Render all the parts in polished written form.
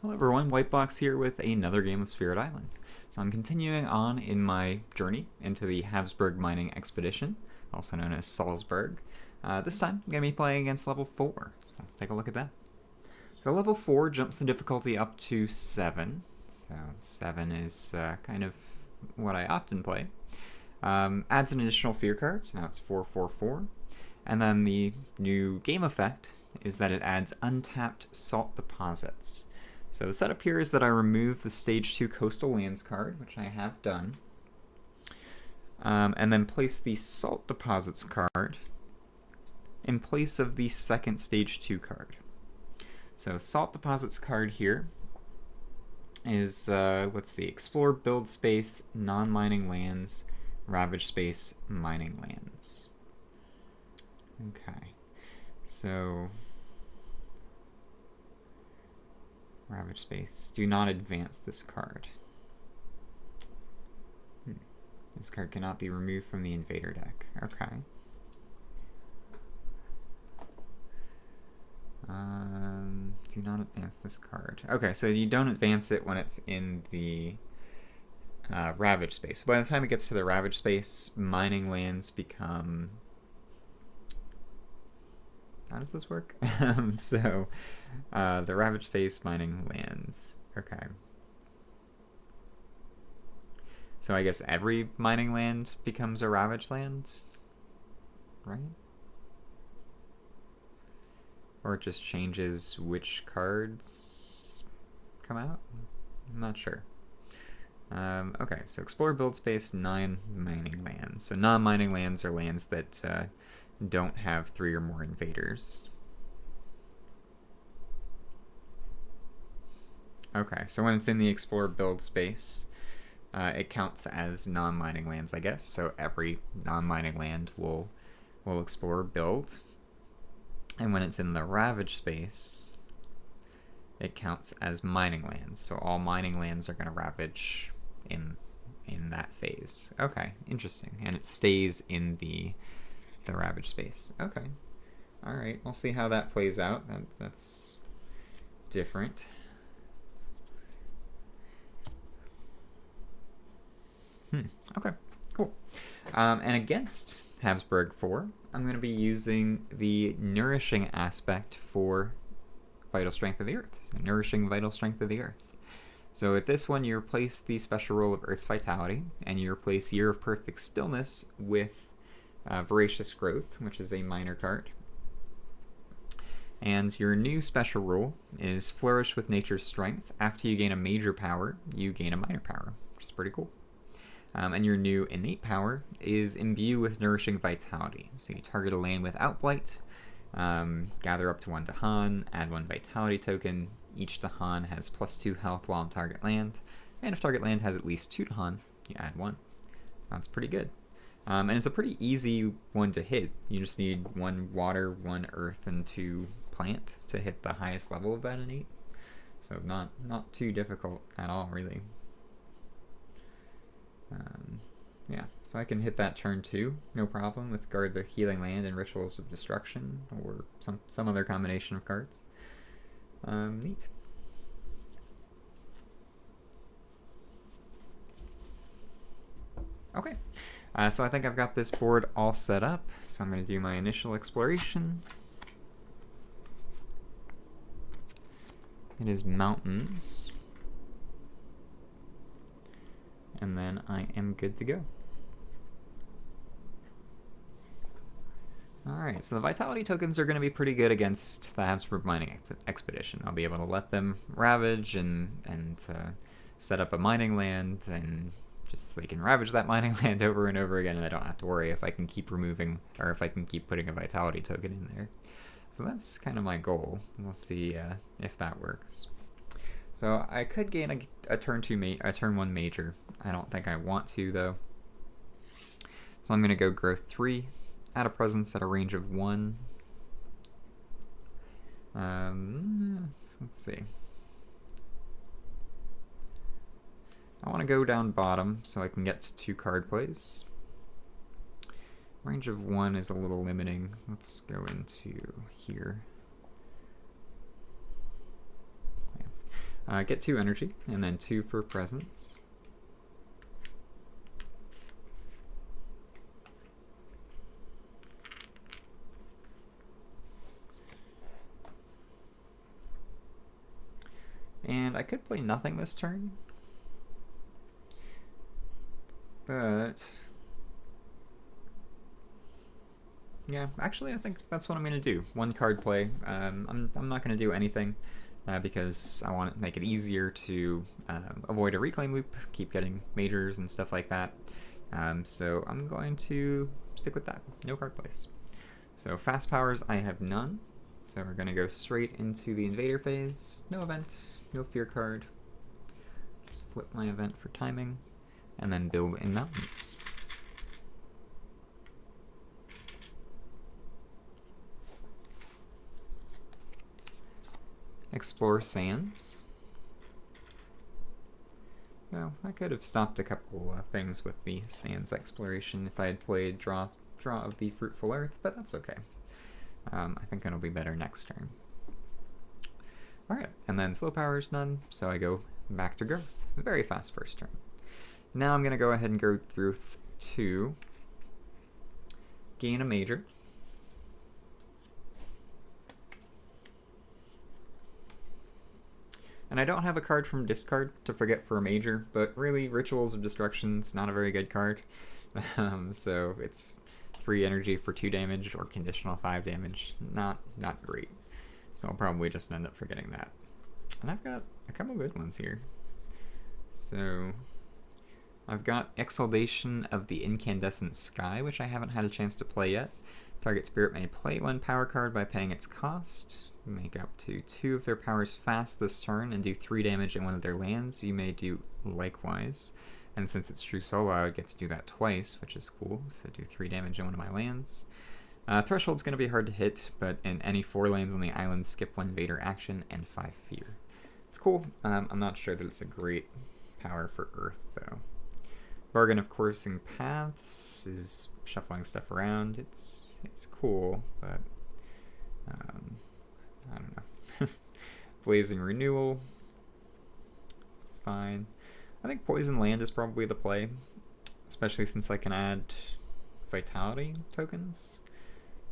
Hello everyone, Whitebox here with another game of Spirit Island. So I'm continuing on in my journey into the Habsburg Mining Expedition, also known as Salzburg. This time I'm going to be playing against level 4, so let's take a look at that. So level 4 jumps the difficulty up to 7, so 7 is kind of what I often play. Adds an additional fear card, so now it's 444. And then the new game effect is that it adds untapped salt deposits. So the setup here is that I remove the Stage 2 Coastal Lands card, which I have done, and then place the Salt Deposits card in place of the second Stage 2 card. So Salt Deposits card here is, let's see, Explore Build Space, Non-Mining Lands, Ravage Space, Mining Lands. Okay, so Ravage Space. Do not advance this card. This card cannot be removed from the Invader deck. Okay. Do not advance this card. Okay, so you don't advance it when it's in the Ravage Space. By the time it gets to the Ravage Space, mining lands become... How does this work? The Ravage Space, mining lands. Okay. So I guess every mining land becomes a Ravage land, right? Or it just changes which cards come out? I'm not sure. Okay, so explore build space, 9 mining lands. So non-mining lands are lands that don't have 3 or more invaders. Okay, so when it's in the explore build space, it counts as non-mining lands, I guess. So every non-mining land will explore build. And when it's in the ravage space, it counts as mining lands. So all mining lands are going to ravage in that phase. Okay, interesting. And it stays in the ravage space. Okay. All right. We'll see how that plays out. That's different. Okay, cool. And against Habsburg 4, I'm going to be using the nourishing aspect for Vital Strength of the Earth. So Nourishing Vital Strength of the Earth. So with this one, you replace the special rule of Earth's Vitality, and you replace Year of Perfect Stillness with Voracious Growth, which is a minor card. And your new special rule is Flourish with Nature's Strength. After you gain a major power, you gain a minor power, which is pretty cool. And your new innate power is Imbue with Nourishing Vitality. So you target a land without Blight, gather up to 1 Dahan, add 1 Vitality token. Each Dahan has +2 health while on target land. And if target land has at least 2 Dahan, you add 1. That's pretty good. And it's a pretty easy one to hit. You just need 1 water, 1 earth, and 2 plant to hit the highest level of that innate. So not too difficult at all, really. Yeah, so I can hit that turn 2, no problem, with Guard the Healing Land and Rituals of Destruction, or some other combination of cards. Neat. Okay, so I think I've got this board all set up, so I'm going to do my initial exploration. It is mountains. And then I am good to go. Alright, so the Vitality tokens are going to be pretty good against the Habsburg Mining Expedition. I'll be able to let them ravage and set up a mining land, and just so they can ravage that mining land over and over again, and I don't have to worry if I can keep removing, or if I can keep putting a Vitality token in there. So that's kind of my goal. We'll see if that works. So I could gain a turn 1 major. I don't think I want to, though. So I'm going to go growth 3, add a presence at a range of 1. Let's see. I want to go down bottom so I can get to 2 card plays. Range of 1 is a little limiting. Let's go into here. Get 2 energy, and then 2 for presence. And I could play nothing this turn, but yeah, actually I think that's what I'm going to do. 1 card play. I'm not going to do anything because I want to make it easier to avoid a reclaim loop, keep getting majors and stuff like that. So I'm going to stick with that. No card plays. So fast powers, I have none. So we're going to go straight into the invader phase. No event, no fear card. Just flip my event for timing, and then build in mountains. Explore sands. Well, I could have stopped a couple things with the sands exploration if I had played draw of the fruitful earth, but that's okay. I think it'll be better next turn. Alright, and then slow powers none, so I go back to growth. Very fast first turn. Now I'm going to go ahead and go growth 2, gain a major. And I don't have a card from discard to forget for a major, but really Rituals of Destruction's not a very good card. So it's 3 energy for 2 damage or conditional 5 damage. Not great. So I'll probably just end up forgetting that. And I've got a couple good ones here. So I've got Exhalation of the Incandescent Sky, which I haven't had a chance to play yet. Target spirit may play 1 power card by paying its cost. Make up to 2 of their powers fast this turn and do 3 damage in one of their lands. You may do likewise. And since it's true solo, I would get to do that twice, which is cool. So do 3 damage in one of my lands. Threshold's going to be hard to hit, but in any 4 lands on the island, skip 1 Vader action and 5 fear. It's cool. I'm not sure that it's a great power for Earth, though. Bargain of Coursing Paths is shuffling stuff around. It's cool, but I don't know. Blazing Renewal. It's fine. I think Poison Land is probably the play, especially since I can add Vitality tokens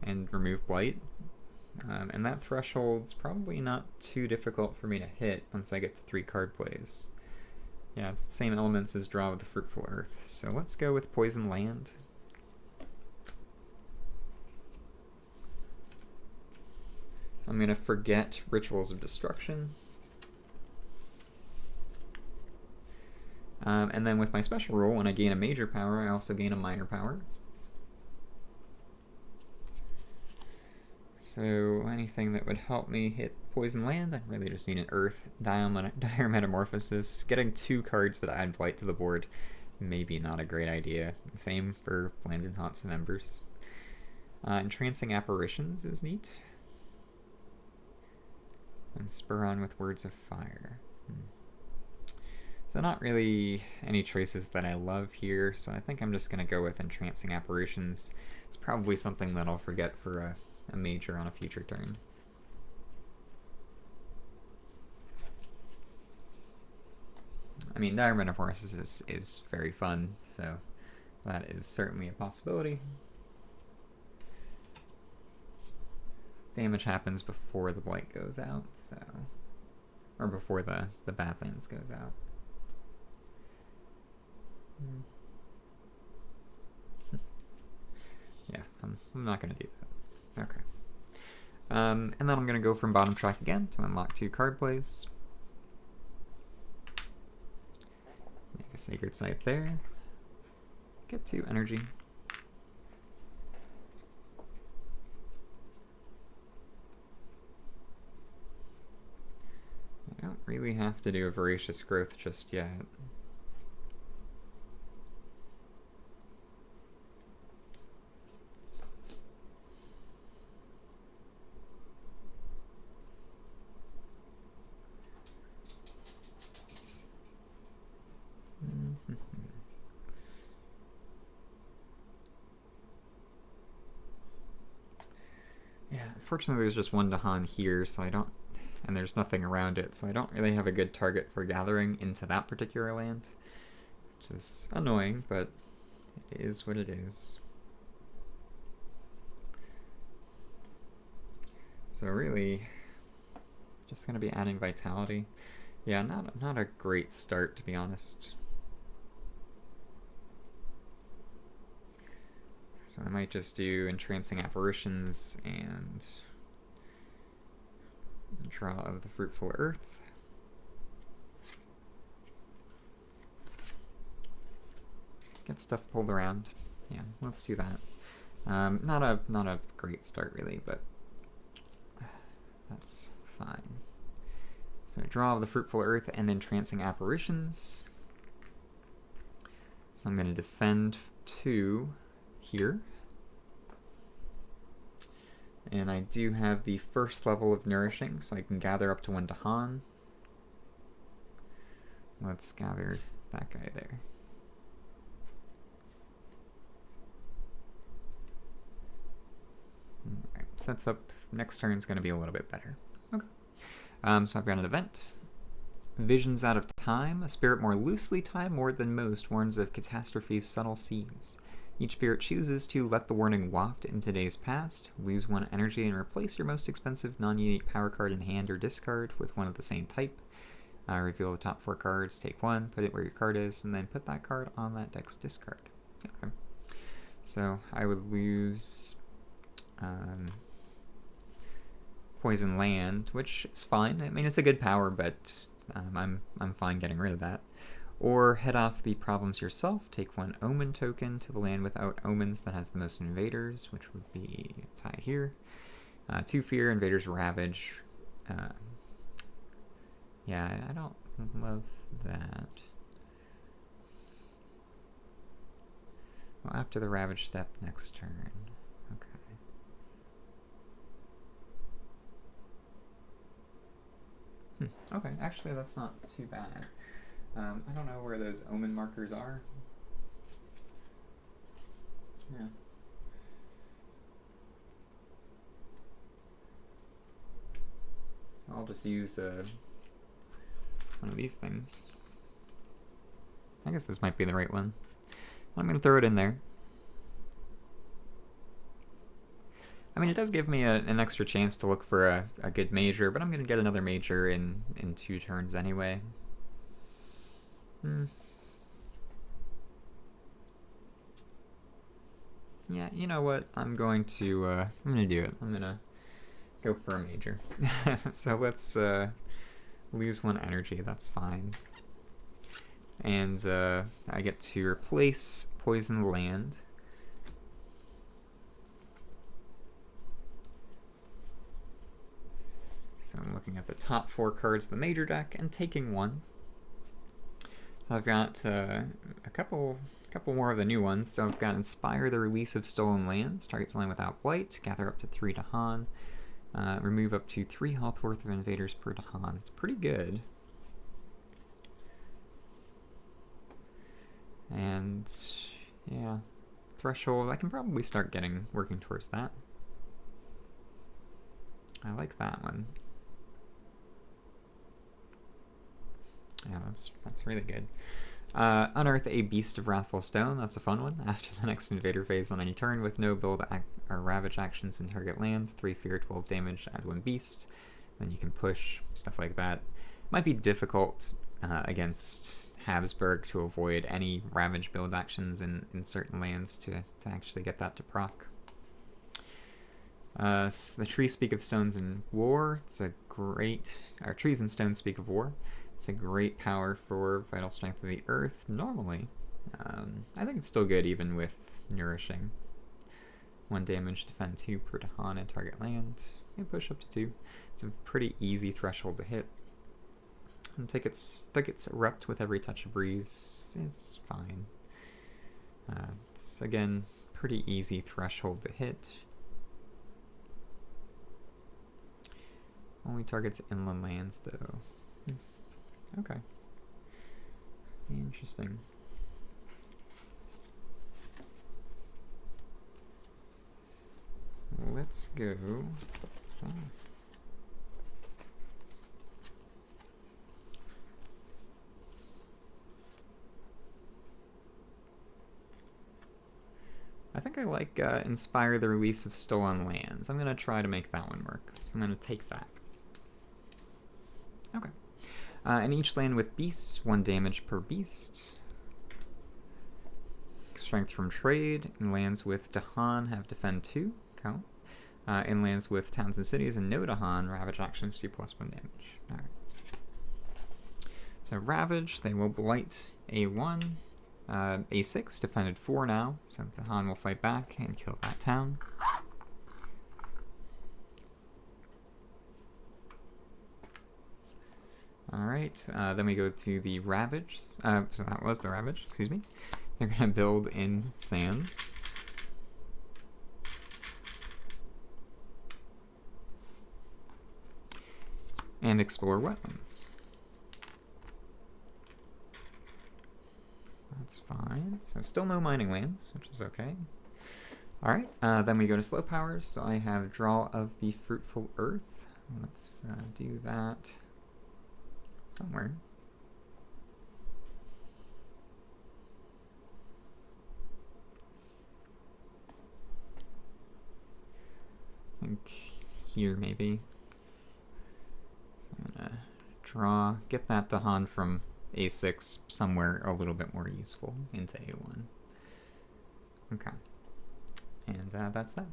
and remove Blight. And that threshold's probably not too difficult for me to hit once I get to 3 card plays. Yeah, it's the same elements as Draw of the Fruitful Earth. So let's go with Poison Land. I'm going to forget Rituals of Destruction. And then with my special rule, when I gain a major power, I also gain a minor power. So anything that would help me hit Poison Land, I really just need an Earth. Dire Metamorphosis. Getting 2 cards that add Blight to the board, maybe not a great idea. Same for Land and Haunts members. Entrancing Apparitions is neat. And Spur On with Words of Fire. So not really any choices that I love here, so I think I'm just going to go with Entrancing Apparitions. It's probably something that I'll forget for a major on a future turn. I mean, Dire Metamorphosis is very fun, so that is certainly a possibility. Damage happens before the Blight goes out, so... or before the Badlands goes out. Yeah, I'm not going to do that. Okay. And then I'm going to go from bottom track again to unlock 2 card plays. Make a Sacred Site there. Get 2 energy. I don't really have to do a Voracious Growth just yet. Yeah, unfortunately there's just 1 Dahan here, so I don't and there's nothing around it, so I don't really have a good target for gathering into that particular land, which is annoying, but it is what it is. So really, just gonna be adding vitality. Yeah, not a great start, to be honest. So I might just do entrancing apparitions and draw of the fruitful earth. Get stuff pulled around. Yeah, let's do that. Not a great start really, but that's fine. So draw of the fruitful earth and entrancing apparitions. So I'm going to defend 2 here. And I do have the first level of nourishing, so I can gather up to 1 Dahan. Let's gather that guy there. Alright, sets up next turn's going to be a little bit better. Okay. So I've got an event. Visions out of time. A spirit more loosely tied more than most warns of catastrophe's subtle seeds. Each spirit chooses to let the warning waft into days past, lose 1 energy, and replace your most expensive non-unique power card in hand or discard with one of the same type. Reveal the top 4 cards, take 1, put it where your card is, and then put that card on that deck's discard. Okay. So I would lose Poison Land, which is fine. I mean, it's a good power, but I'm fine getting rid of that. Or head off the problems yourself, take 1 Omen token to the land without omens that has the most invaders, which would be tie here. 2 Fear, Invaders Ravage. Yeah, I don't love that. Well, after the Ravage step next turn. Okay. Okay, actually that's not too bad. I don't know where those omen markers are. Yeah. So I'll just use one of these things. I guess this might be the right one. I'm going to throw it in there. I mean, it does give me an extra chance to look for a good major, but I'm going to get another major in 2 turns anyway. Yeah, you know what? I'm going to do it. I'm going to go for a major. So let's lose 1 energy. That's fine. And I get to replace Poison Land. So I'm looking at the top 4 cards of the major deck and taking 1. So I've got a couple more of the new ones. So I've got Inspire the Release of Stolen Lands. Targets land without blight. Gather up to 3 Dahan. Remove up to 3 health worth of invaders per Dahan. It's pretty good. And yeah, Threshold. I can probably start working towards that. I like that one. Yeah, that's really good. Unearth a Beast of Wrathful Stone. That's a fun one. After the next invader phase on any turn with no build or ravage actions in target land, 3 fear, 12 damage, add 1 beast. Then you can push, stuff like that. Might be difficult against Habsburg to avoid any ravage build actions in certain lands to actually get that to proc. The Trees Speak of Stones in War. It's a great... Or Trees and Stones Speak of War. It's a great power for Vital Strength of the Earth, normally. I think it's still good even with Nourishing. 1 damage, defend 2 per Dahan and target land. You push up to 2. It's a pretty easy threshold to hit. And tickets erupt with every touch of breeze. It's fine. It's, again, pretty easy threshold to hit. Only targets inland lands, though. Okay. Interesting. Let's go. Oh. think I like inspire the release of stolen lands. I'm going to try to make that one work. So I'm going to take that. Okay. And each land with beasts, 1 damage per beast. Strength from trade. And lands with Dahan have defend 2. Count. In lands with towns and cities and no Dahan, ravage actions do +1 damage. Alright. So ravage, they will blight A1. A6, defended 4 now, so the Han will fight back and kill that town. Alright, then we go to the Ravage. So that was the Ravage, excuse me. They're going to build in Sands. And explore wetlands. That's fine. So still no mining lands, which is okay. Alright, then we go to slow powers. So I have draw of the fruitful earth. Let's do that somewhere. I think here maybe. So I'm gonna draw, get that Dahan from A6 somewhere a little bit more useful into A1. Okay. And that's that.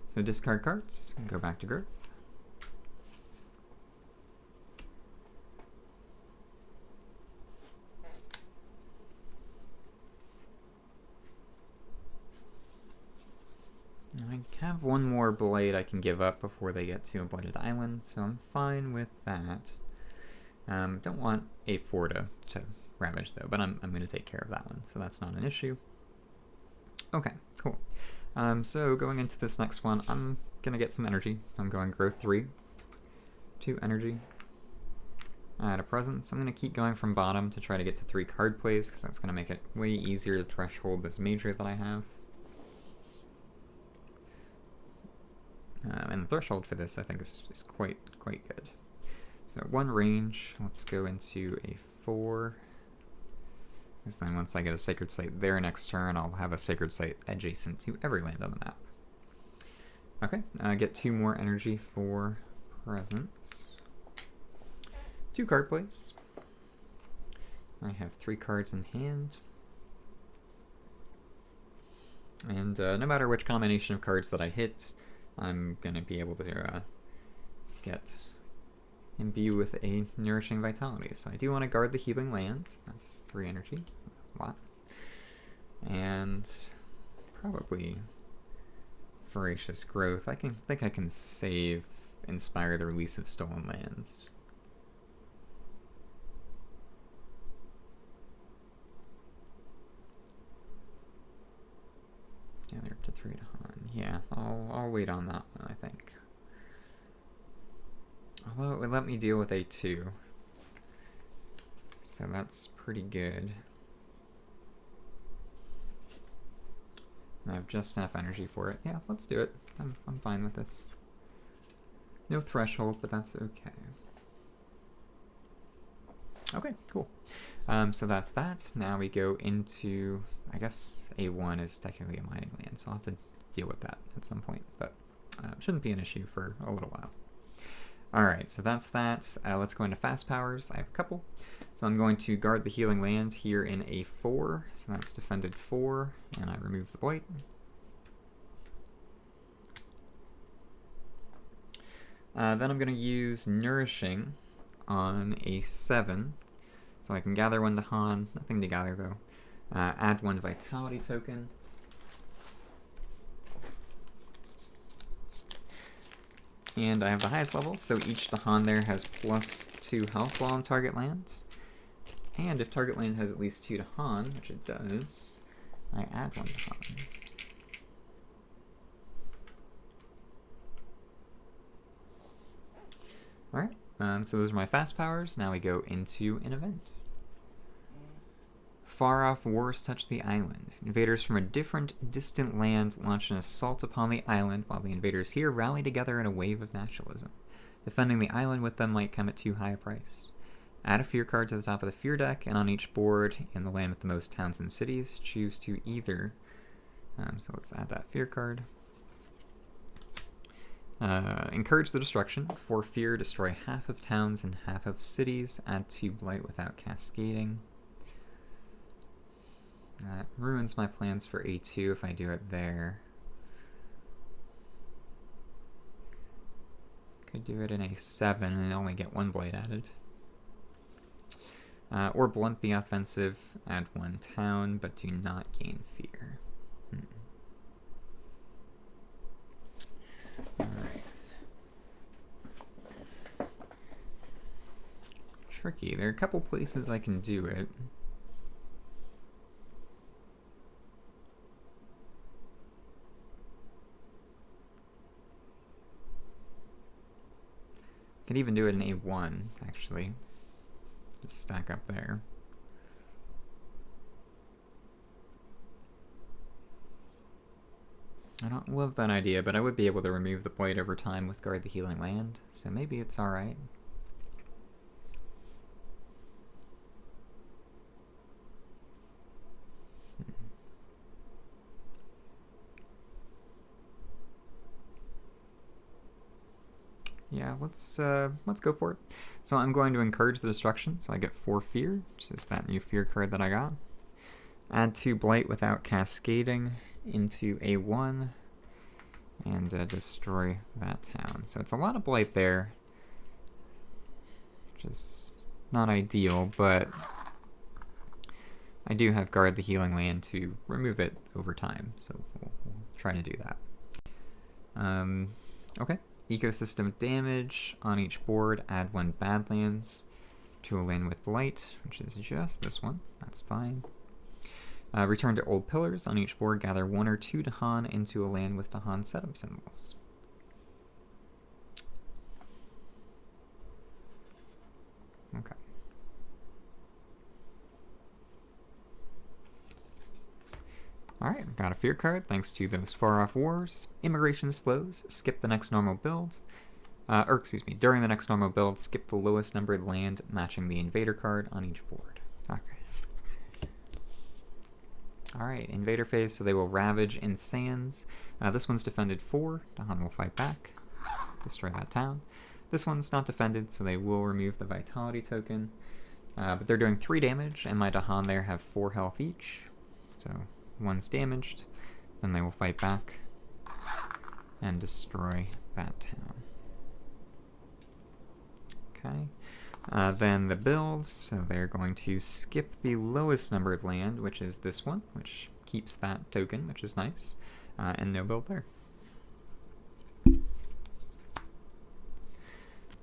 So discard cards and go back to growth. I have one more blade I can give up before they get to a blighted island, so I'm fine with that. Don't want A4 to ravage though, but I'm going to take care of that one, so that's not an issue. Okay, cool. So going into this next one, I'm going to get some energy. I'm going growth 3, 2 energy. Add a presence. I'm going to keep going from bottom to try to get to 3 card plays, because that's going to make it way easier to threshold this major that I have. And the threshold for this, I think, is quite good. So 1 range, let's go into a 4. Because then once I get a Sacred Site there next turn, I'll have a Sacred Site adjacent to every land on the map. Okay, get 2 more energy for presence. 2 card plays. I have 3 cards in hand. And no matter which combination of cards that I hit, I'm going to be able to imbue with a Nourishing Vitality. So I do want to guard the Healing Land. That's 3 energy. A lot. And probably Voracious Growth. I think I can save Inspire the Release of Stolen Lands. Yeah, they're up to 3 to Han. Yeah, I'll wait on that one, I think. Although it would let me deal with A2. So that's pretty good. And I have just enough energy for it. Yeah, let's do it. I'm fine with this. No threshold, but that's okay. Okay, cool. So that's that. Now we go into, I guess A1 is technically a mining land, so I'll have to deal with that at some point, but it shouldn't be an issue for a little while. Alright, so that's that. Let's go into fast powers. I have a couple. So I'm going to guard the Healing Land here in A4, so that's defended 4, and I remove the blight. Then I'm going to use Nourishing on A7, so I can gather 1 to Han, nothing to gather though. Add 1 Vitality token. And I have the highest level, so each Dahan there has +2 health while on target land. And if target land has at least 2 Dahan, which it does, I add 1 Dahan. Alright, so those are my fast powers. Now we go into an event. Far-off wars touch the island. Invaders from a different, distant land launch an assault upon the island, while the invaders here rally together in a wave of nationalism. Defending the island with them might come at too high a price. Add a fear card to the top of the fear deck, and on each board in the land with the most towns and cities, choose to either So let's add that fear card. Encourage the destruction. For fear, destroy half of towns and half of cities. Add 2 blight without cascading. That ruins my plans for A2 if I do it there. Could do it in A7 and only get 1 blight added. Or blunt the offensive, add 1 town, but do not gain fear. Alright. Tricky. There are a couple places I can do it. Could even do it in A1, actually. Just stack up there. I don't love that idea, but I would be able to remove the blight over time with Guard the Healing Land, so maybe it's alright. Yeah, let's go for it. So I'm going to encourage the destruction, so I get 4 fear, which is that new fear card that I got. Add 2 blight without cascading into A1, and destroy that town. So it's a lot of blight there, which is not ideal, but I do have Guard the Healing Land to remove it over time, so we'll try to do that. Okay. Ecosystem damage. On each board, add 1 Badlands to a land with blight, which is just this one. That's fine. Return to Old Pillars. On each board, gather 1 or 2 Dahan into a land with Dahan setup symbols. Okay. Alright, got a fear card thanks to those far-off wars. Immigration slows. Skip the next normal build. During the next normal build, skip the lowest numbered land matching the invader card on each board. Okay. Alright, invader phase, so they will ravage in sands. This one's defended 4. Dahan will fight back. Destroy that town. This one's not defended, so they will remove the vitality token. But they're doing 3 damage, and my Dahan there have 4 health each. So 1's damaged. Then they will fight back and destroy that town. Okay. Then the build, so they're going to skip the lowest numbered land, which is this one, which keeps that token, which is nice, and no build there.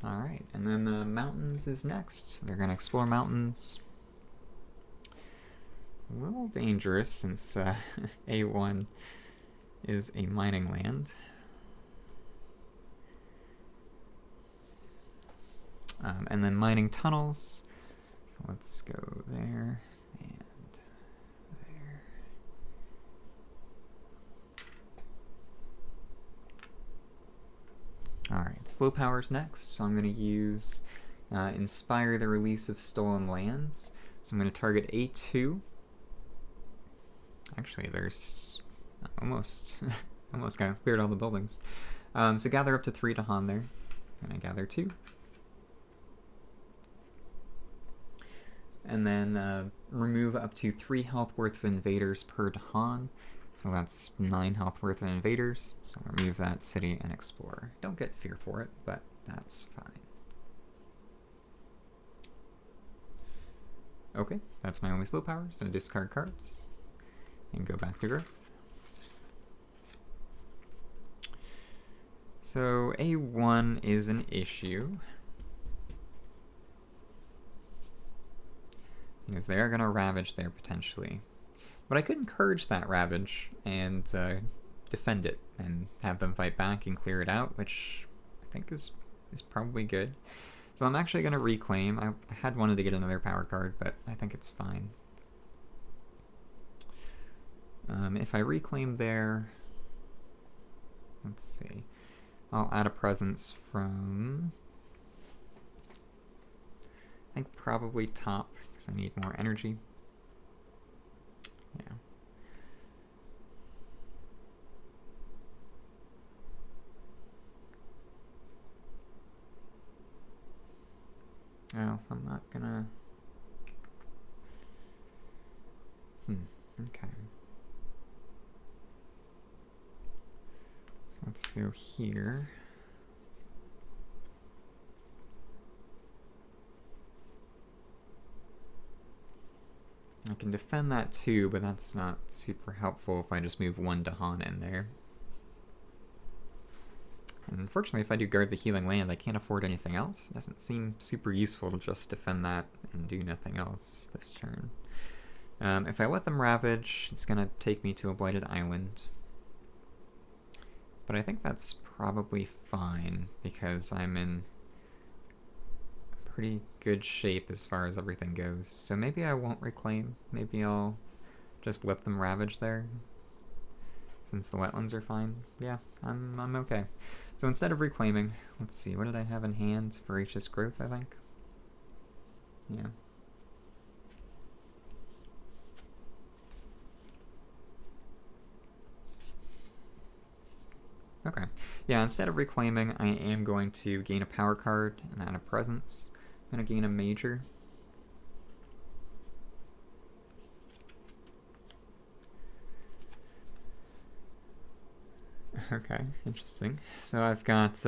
Alright, and then mountains is next. So they're going to explore mountains. A little dangerous since A1 is a mining land. And then mining tunnels. So let's go there and there. Alright, slow power's next. So I'm going to use Inspire the release of stolen lands. So I'm going to target A2. Actually, there's almost got cleared all the buildings. So gather up to 3 Dahan there. And I gather 2. And then remove up to 3 health worth of invaders per Dahan. So that's 9 health worth of invaders. So remove that city and explore. Don't get fear for it, but that's fine. Okay, that's my only slow power, so discard cards and go back to growth. So A1 is an issue, because they are going to ravage there potentially. But I could encourage that ravage and defend it and have them fight back and clear it out, which I think is probably good. So I'm actually going to reclaim. I had wanted to get another power card, but I think it's fine. If I reclaim there, let's see, I'll add a presence from, I think probably top, because I need more energy. Yeah. Oh, I'm not gonna... okay. So let's go here. I can defend that too, but that's not super helpful if I just move one Dahan in there. And unfortunately, if I do guard the healing land, I can't afford anything else. It doesn't seem super useful to just defend that and do nothing else this turn. If I let them ravage, it's going to take me to a blighted island. But I think that's probably fine, because I'm in pretty good shape as far as everything goes. So maybe I won't reclaim. Maybe I'll just let them ravage there, since the wetlands are fine. Yeah, I'm okay. So instead of reclaiming, let's see, what did I have in hand? Voracious growth, I think. Yeah. Okay. Yeah, instead of reclaiming, I am going to gain a power card and add a presence. I'm going to gain a major. Okay, interesting. So I've got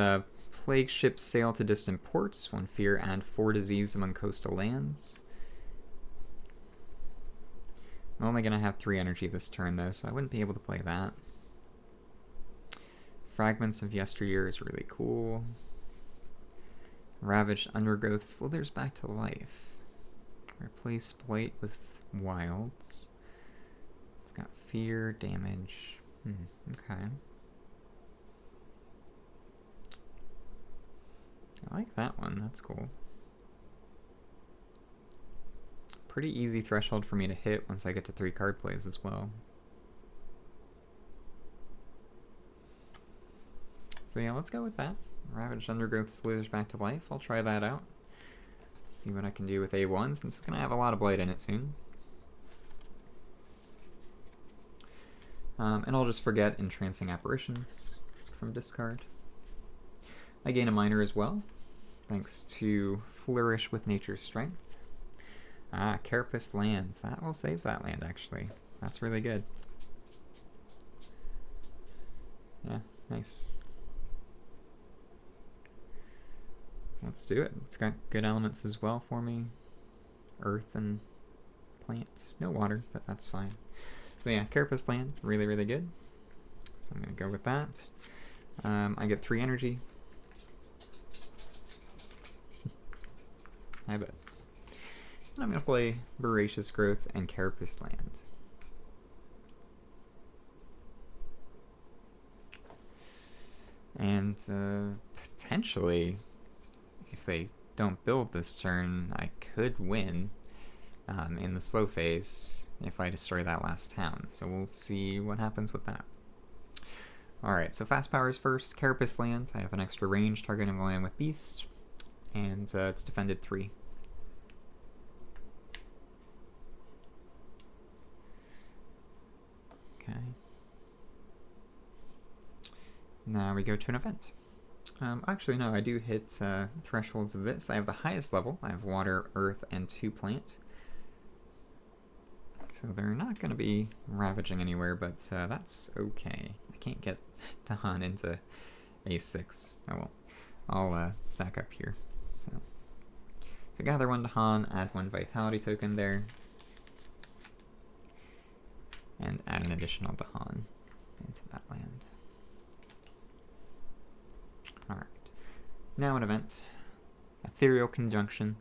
plague ships sail to distant ports, 1 fear and 4 disease among coastal lands. I'm only going to have 3 energy this turn though, so I wouldn't be able to play that. Fragments of Yesteryear is really cool. Ravaged Undergrowth slithers back to life. Replace Blight with Wilds. It's got fear, damage. Okay. I like that one, that's cool. Pretty easy threshold for me to hit once I get to 3 card plays as well. So yeah, let's go with that. Ravaged Undergrowth slithers back to life. I'll try that out. See what I can do with A1, since it's going to have a lot of blight in it soon. And I'll just forget Entrancing Apparitions from discard. I gain a minor as well, thanks to Flourish with Nature's Strength. Ah, Carapace Lands. That will save that land, actually. That's really good. Yeah, nice. Let's do it. It's got good elements as well for me. Earth and plant. No water, but that's fine. So yeah, Carapace Land, really, really good. So I'm going to go with that. I get 3 energy. I bet. And I'm going to play Voracious Growth and Carapace Land. And potentially, if they don't build this turn, I could win in the slow phase if I destroy that last town. So we'll see what happens with that. Alright, so fast powers first. Carapace Land. I have an extra range targeting the land with Beast. And it's defended 3. Okay. Now we go to an event. Actually, no, I do hit thresholds of this. I have the highest level. I have water, earth, and 2 plant. So they're not going to be ravaging anywhere, but that's okay. I can't get Dahan into A6. Oh well. I'll stack up here. So gather 1 Dahan, add 1 Vitality token there, and add an additional Dahan into that land. Alright. Now an event. Ethereal Conjunction.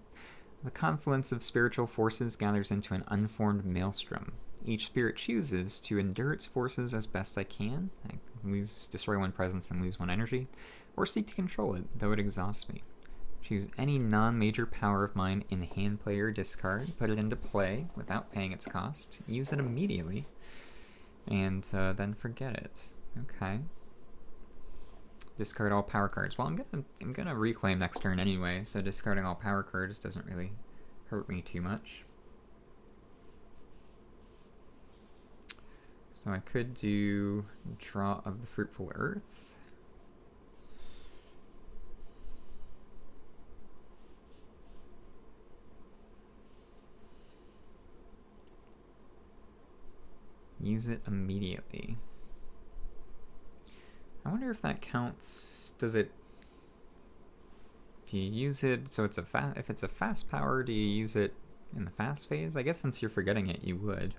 The confluence of spiritual forces gathers into an unformed maelstrom. Each spirit chooses to endure its forces as best I can. I destroy 1 presence and lose 1 energy, or seek to control it, though it exhausts me. Choose any non-major power of mine in hand, play, or discard, put it into play without paying its cost, use it immediately, and then forget it. Okay. Discard all power cards. Well, I'm gonna reclaim next turn anyway, so discarding all power cards doesn't really hurt me too much. So I could do Draw of the Fruitful Earth. Use it immediately. I wonder if that counts. Does it... Do you use it... So it's a if it's a fast power, do you use it in the fast phase? I guess since you're forgetting it, you would.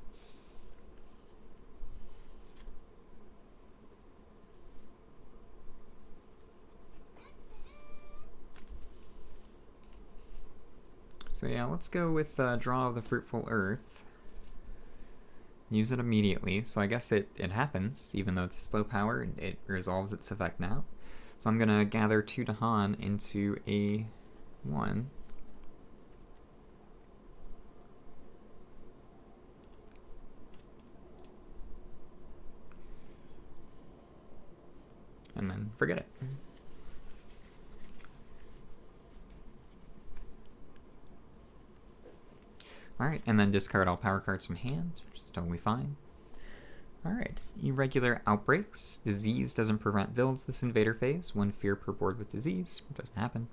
So yeah, let's go with Draw of the Fruitful Earth. Use it immediately, so I guess it happens, even though it's slow power, it resolves its effect now. So I'm going to gather 2 Dahan into a 1. And then forget it. Alright, and then discard all power cards from hand, which is totally fine. Alright, irregular outbreaks. Disease doesn't prevent builds this invader phase. 1 fear per board with disease. It doesn't happen.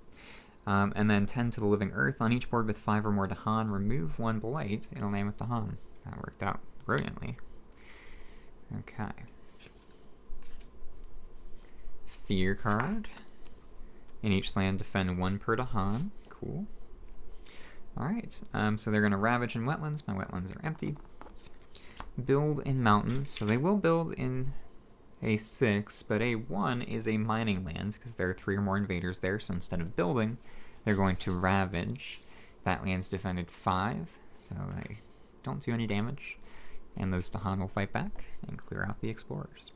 And then 10 to the living earth. On each board with 5 or more Dahan, remove 1 blight in a land with Dahan. That worked out brilliantly. Okay. Fear card. In each land, defend 1 per Dahan. Cool. Alright, so they're going to ravage in wetlands. My wetlands are empty. Build in mountains. So they will build in A6, but A1 is a mining land because there are 3 or more invaders there. So instead of building, they're going to ravage. That land's defended 5, so they don't do any damage. And those Dahan will fight back and clear out the explorers.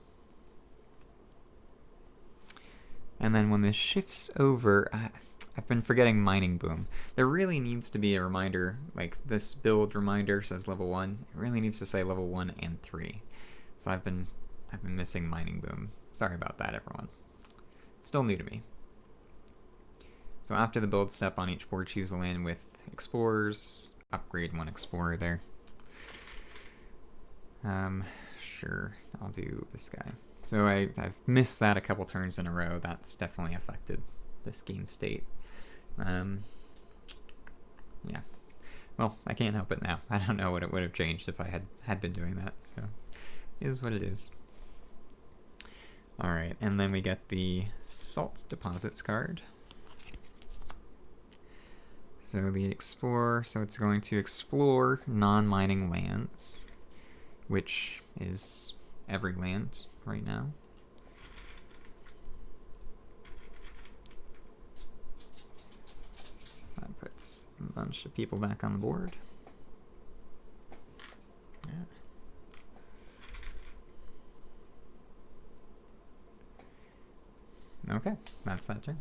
And then when this shifts over... I've been forgetting Mining Boom. There really needs to be a reminder, like this build reminder says level 1. It really needs to say level 1 and 3. So I've been missing Mining Boom. Sorry about that, everyone. Still new to me. So after the build step on each board, choose a land with explorers. Upgrade 1 explorer there. Sure, I'll do this guy. So I've missed that a couple turns in a row. That's definitely affected this game state. Yeah. Well, I can't help it now. I don't know what it would have changed if I had been doing that, so it is what it is. Alright, and then we get the Salt Deposits card. So the Explorer, so it's going to explore non-mining lands, which is every land right now. That puts a bunch of people back on the board. Yeah. Okay, that's that turn.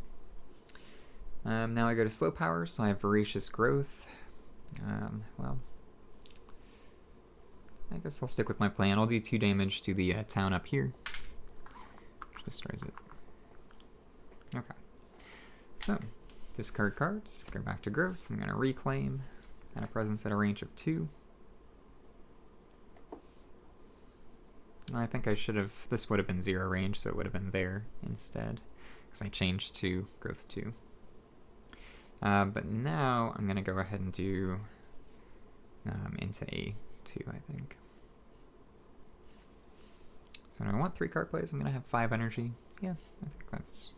Now I go to slow power, so I have Voracious Growth. Well, I guess I'll stick with my plan. I'll do 2 damage to the town up here, which destroys it. Okay. So, discard cards, go back to growth. I'm going to reclaim, and a presence at a range of 2. I think I should have, this would have been 0 range, so it would have been there instead, because I changed to growth 2. But now I'm going to go ahead and do into A2, I think. So when I want 3 card plays, I'm going to have 5 energy. Yeah, I think that's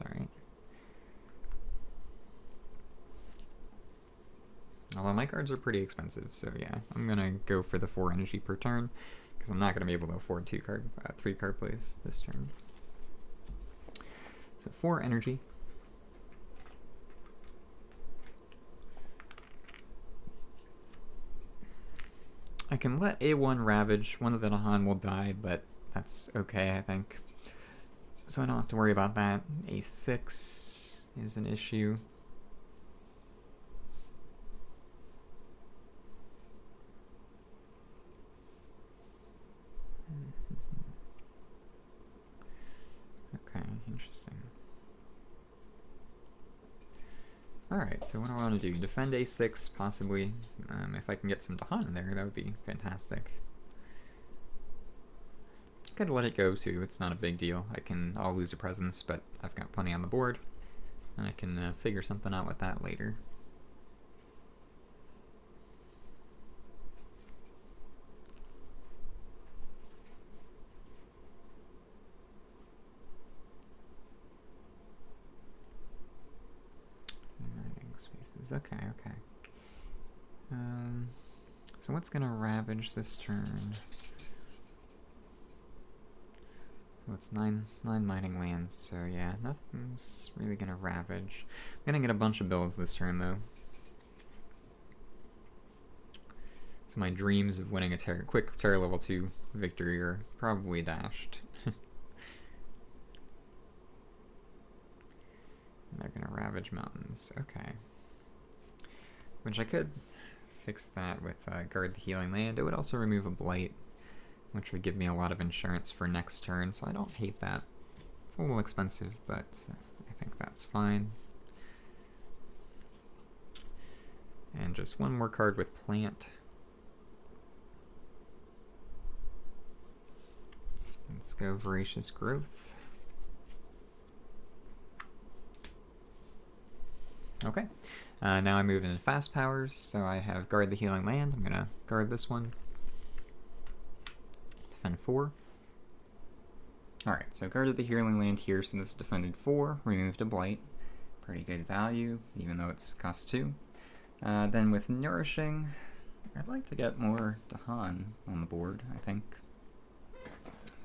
alright. Although my cards are pretty expensive, so yeah, I'm going to go for the 4 energy per turn, because I'm not going to be able to afford 3 card plays this turn. So 4 energy. I can let A1 ravage. 1 of the Dahan will die, but that's okay, I think. So I don't have to worry about that. A6 is an issue. Okay, interesting. Alright, so what do I want to do? Defend A6, possibly. If I can get some Dahan in there, that would be fantastic. Could let it go too, it's not a big deal. I'll lose a presence, but I've got plenty on the board. And I can figure something out with that later. moves. Okay, okay. So what's gonna ravage this turn? So it's nine mining lands, so yeah, nothing's really gonna ravage. I'm gonna get a bunch of builds this turn though. So my dreams of winning a quick Terra level 2 victory are probably dashed. They're gonna ravage mountains, okay. Which I could fix that with guard the healing land. It would also remove a blight, which would give me a lot of insurance for next turn, so I don't hate that. It's a little expensive, but I think that's fine. And just one more card with plant. Let's go Voracious Growth. Okay, now I move into fast powers, so I have guard the healing land. I'm gonna guard this one. Defend 4. Alright, so guarded the healing land here, so this is defended 4, removed a blight. Pretty good value, even though it's cost 2. Then with Nourishing, I'd like to get more Dahan on the board, I think.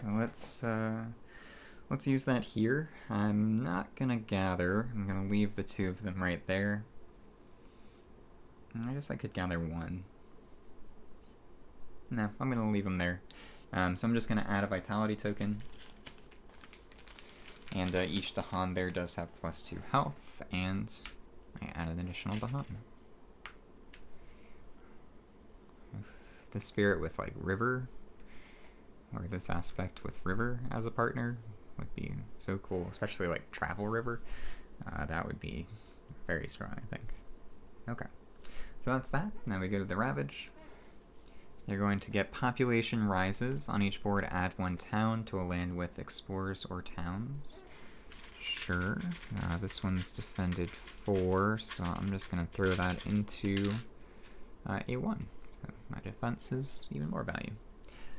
So let's use that here. I'm not gonna gather. I'm gonna leave the 2 of them right there. I guess I could gather 1. No, I'm gonna leave them there. So I'm just gonna add a Vitality token. And each Dahan there does have +2 health, and I add an additional Dahan. The spirit with like River, or this aspect with River as a partner, would be so cool, especially like Travel River. That would be very strong, I think. Okay, so that's that. Now we go to the Ravage. You're going to get Population Rises. On each board, add 1 town to a land with explorers or towns. Sure. This one's defended 4, so I'm just going to throw that into A1. So my defense is even more value.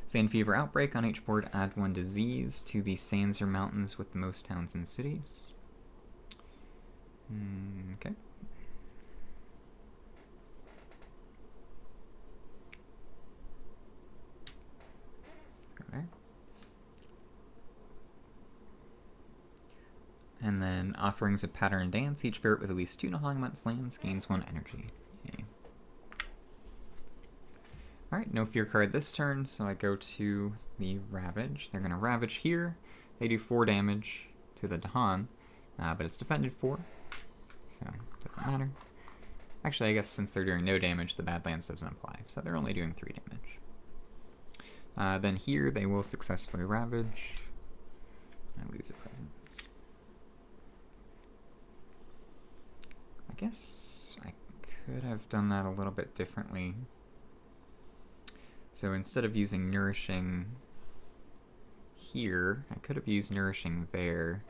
Sand Fever Outbreak. On each board, add 1 disease to the sands or mountains with the most towns and cities. Okay. Let's go there. And then Offerings of Pattern Dance. Each spirit with at least 2 Nahangmat's lands gains 1 energy. Yay. Alright, no fear card this turn, so I go to the Ravage. They're going to Ravage here. They do 4 damage to the Dahan, but it's defended 4, so it doesn't matter. Actually, I guess since they're doing no damage, the Badlands doesn't apply, so they're only doing 3 damage. Then here, they will successfully Ravage. I lose a presence. I guess I could have done that a little bit differently. So instead of using Nourishing here, I could have used Nourishing there.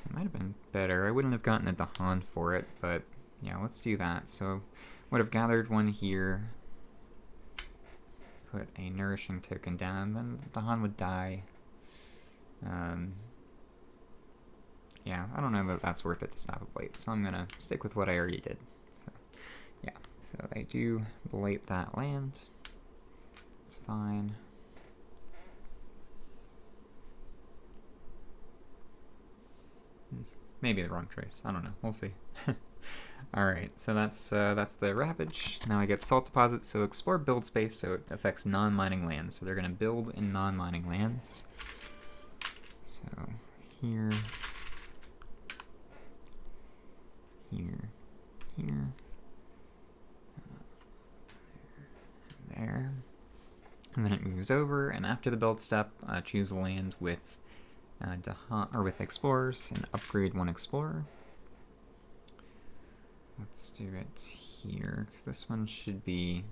It might have been better. I wouldn't have gotten a Dahan for it, but yeah, let's do that. So would have gathered 1 here, put a Nourishing token down, then Dahan would die. Yeah, I don't know that that's worth it to stop a blight, so I'm gonna stick with what I already did. So yeah, so they do blight that land. It's fine. Maybe the wrong choice. I don't know. We'll see. Alright, so that's the Ravage. Now I get Salt Deposits, so Explore Build Space, so it affects non-mining lands. So they're going to build in non-mining lands. So here, here, here, there. And then it moves over, and after the build step, choose a land with with explorers and upgrade 1 explorer. Let's do it here, because this one should be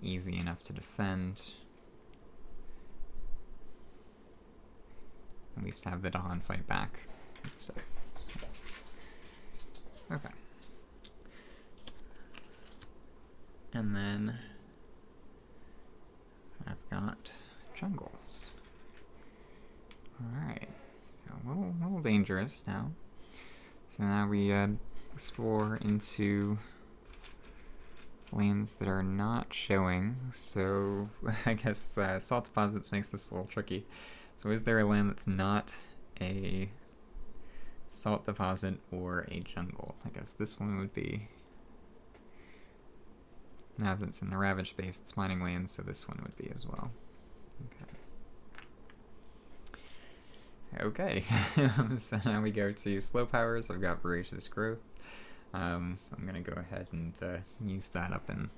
easy enough to defend. At least have the Dahan fight back and stuff. Okay. And then I've got jungles. Alright, so a little dangerous now. So now we explore into lands that are not showing, so I guess salt deposits makes this a little tricky. So is there a land that's not a salt deposit or a jungle? I guess this one would be. Now that it's in the ravage space, it's mining land, so this one would be as well. Okay. So now we go to slow powers. I've got voracious growth. I'm gonna go ahead and use that up in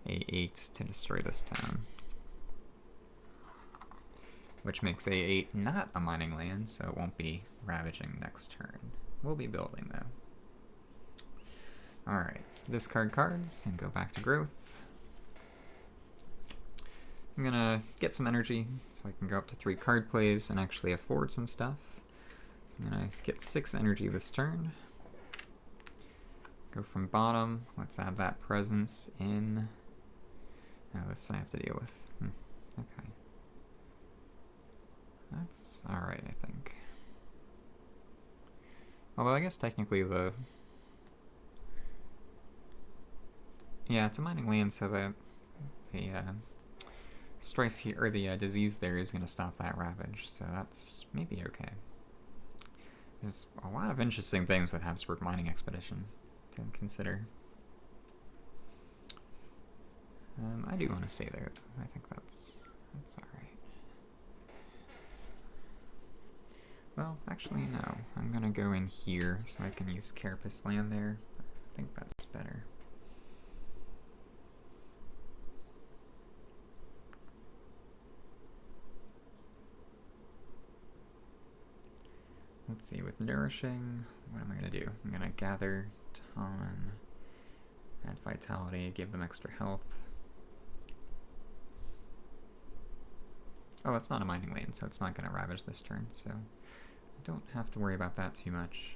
A8 to destroy this town, which makes A8 not a mining land, so it won't be ravaging next turn. We'll be building though. Alright, so discard cards and go back to growth. I'm gonna get some energy so I can go up to 3 card plays and actually afford some stuff. So I'm gonna get 6 energy this turn. Go from bottom. Let's add that presence in. Oh, this I have to deal with. Okay. That's alright, I think. Although I guess technically the... Yeah, it's a mining land, so the strife here, or the disease there is going to stop that ravage, so that's maybe okay. There's a lot of interesting things with Habsburg Mining Expedition to consider. I do want to stay there, though. I think that's alright. Well, actually, no. I'm going to go in here so I can use Carapace land there. I think that's better. Let's see, with Nourishing, what am I going to do? I'm going to gather ton, add Vitality, give them extra health. Oh, it's not a mining lane, so it's not going to ravage this turn, so I don't have to worry about that too much.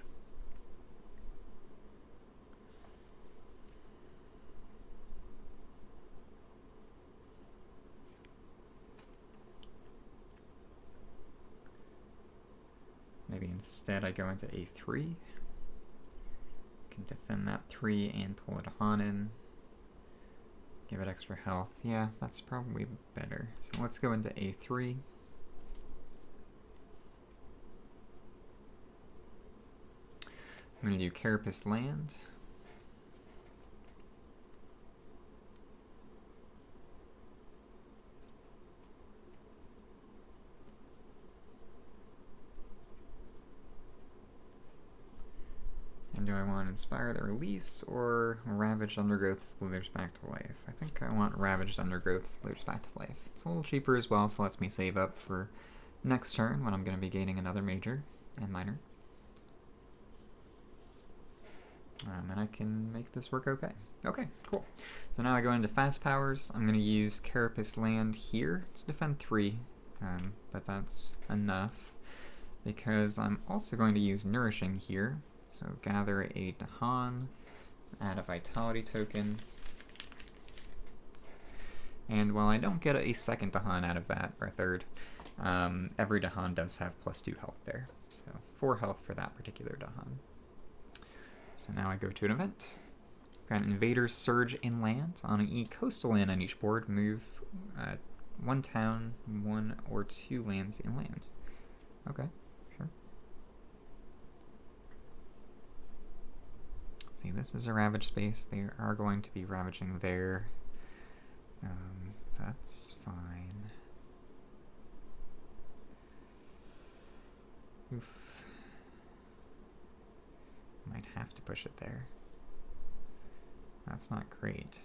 Maybe instead I go into A3. Can defend that 3 and pull a Han in. Give it extra health. Yeah, that's probably better. So let's go into A3. I'm going to do Carapace land. And do I want to Inspire the Release or Ravaged Undergrowth Slithers Back to Life? I think I want Ravaged Undergrowth Slithers Back to Life. It's a little cheaper as well, so lets me save up for next turn when I'm going to be gaining another major and minor. And I can make this work okay. Okay, cool. So now I go into fast powers. I'm going to use Carapace land here to defend 3, but that's enough because I'm also going to use Nourishing here. So gather a Dahan, add a Vitality token, and while I don't get a second Dahan out of that, or a third, every Dahan does have +2 health there. So 4 health for that particular Dahan. So now I go to an event. Grant invaders surge inland. On an coastal land on each board, move 1 town, 1 or 2 lands inland. Okay, sure. See, this is a ravage space. They are going to be ravaging there. That's fine. Oof. Might have to push it there. That's not great.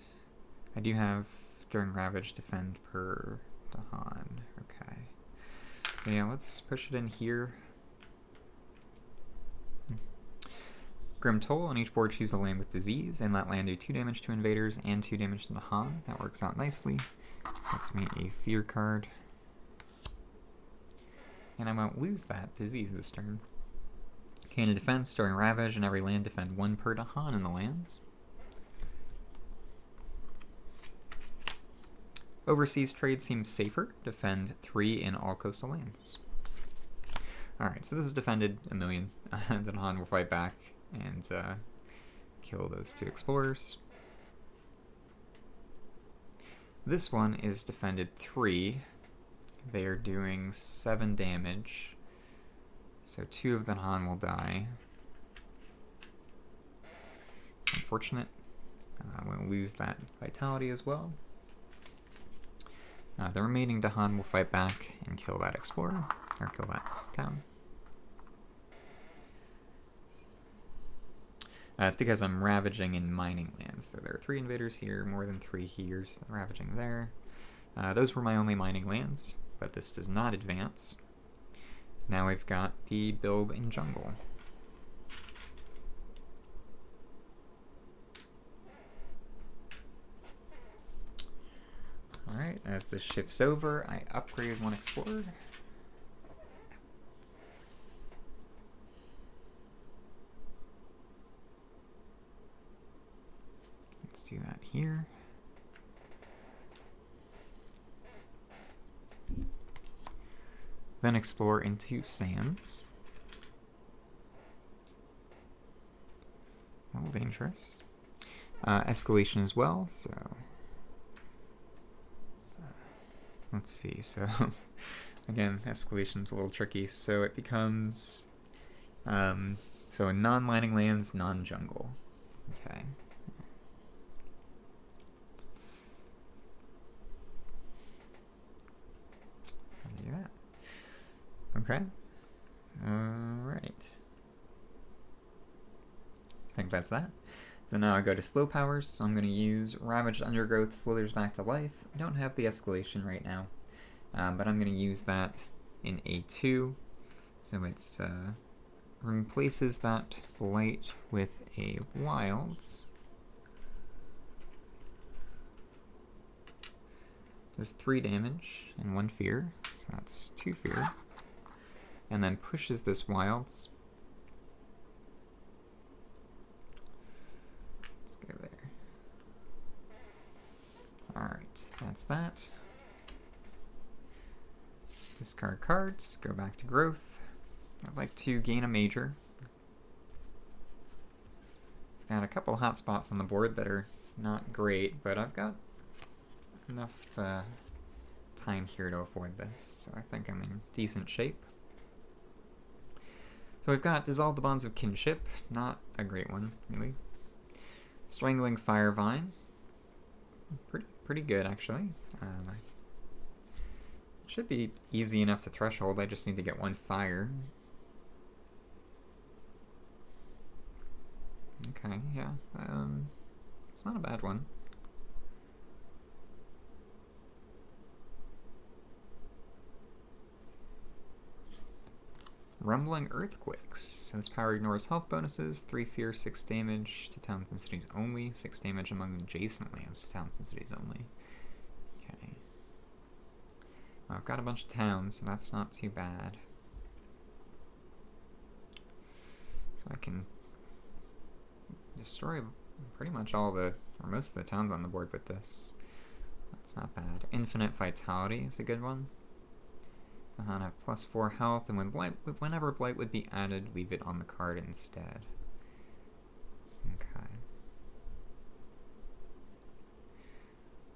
I do have during Ravage defend per Dahan. Okay. So yeah, let's push it in here. Grim Toll. On each board choose a land with disease and let land do 2 damage to invaders and 2 damage to Dahan. That works out nicely. Let's make a fear card. And I won't lose that disease this turn. Gain a defense during Ravage, and every land defend 1 per Dahan in the lands. Overseas trade seems safer. Defend 3 in all coastal lands. Alright, so this is defended a million. The Dahan will fight back, and kill those 2 explorers. This one is defended 3. They are doing 7 damage. So 2 of the Han will die. Unfortunate. We'll lose that vitality as well. The remaining Dahan will fight back and kill that explorer, or kill that town. It's because I'm ravaging in mining lands. So there are 3 invaders here, more than 3 here, so ravaging there. Those were my only mining lands, but this does not advance. Now we've got the build in jungle. Alright, as this shifts over, I upgrade 1 explorer. Let's do that here. Then explore into sands. A little dangerous. Escalation as well, so let's see. So again, escalation's a little tricky. So it becomes so in non-mining lands, non-jungle. Okay. Do that. Okay. Alright. I think that's that. So now I go to slow powers, so I'm going to use Ravaged Undergrowth slithers back to life. I don't have the escalation right now, but I'm going to use that in A2. So it's replaces that blight with a wilds. Does 3 damage and 1 fear, so that's 2 fear. And then pushes this wilds. Let's go there. Alright, that's that. Discard cards, go back to growth. I'd like to gain a major. I've got a couple hot spots on the board that are not great, but I've got enough time here to avoid this, so I think I'm in decent shape. So we've got Dissolve the Bonds of Kinship, not a great one, really. Strangling Firevine, pretty good actually. Should be easy enough to threshold, I just need to get 1 fire. Okay, yeah, it's not a bad one. Rumbling Earthquakes. So this power ignores health bonuses, 3 fear, 6 damage to towns and cities only, 6 damage among adjacent lands to towns and cities only. Okay. Well, I've got a bunch of towns, so that's not too bad. So I can destroy pretty much all the, or most of the towns on the board with this. That's not bad. Infinite Vitality is a good one. I have +4 health, and whenever blight would be added, leave it on the card instead. Okay.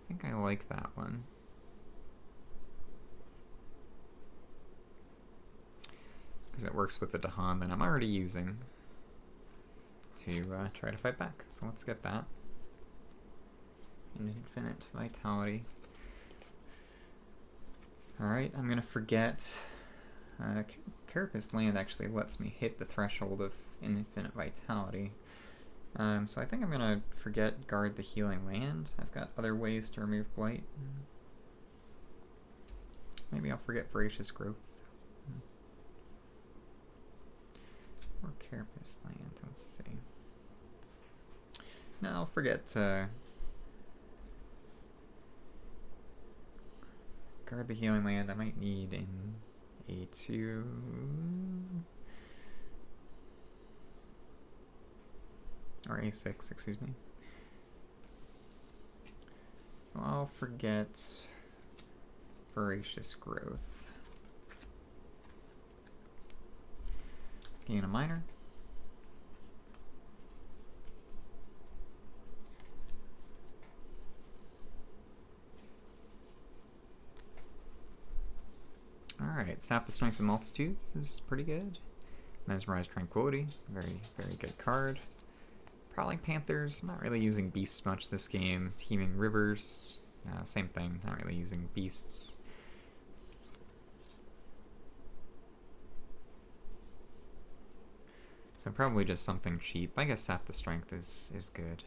I think I like that one. Because it works with the Dahan that I'm already using to try to fight back. So let's get that. Infinite Vitality. Alright, I'm going to forget. Carapace Land actually lets me hit the threshold of Infinite Vitality. So I think I'm going to forget Guard the Healing Land. I've got other ways to remove Blight. Maybe I'll forget Voracious Growth. Or Carapace Land, let's see. No, I'll forget Guard the Healing Land. I might need in A2. Or A6, excuse me. So I'll forget Voracious Growth. Gain a minor. Alright, Sap the Strength of Multitudes is pretty good. Mesmerize Tranquility, very, very good card. Prowling Panthers, I'm not really using beasts much this game. Teeming Rivers, same thing, not really using beasts. So probably just something cheap. I guess Sap the Strength is good.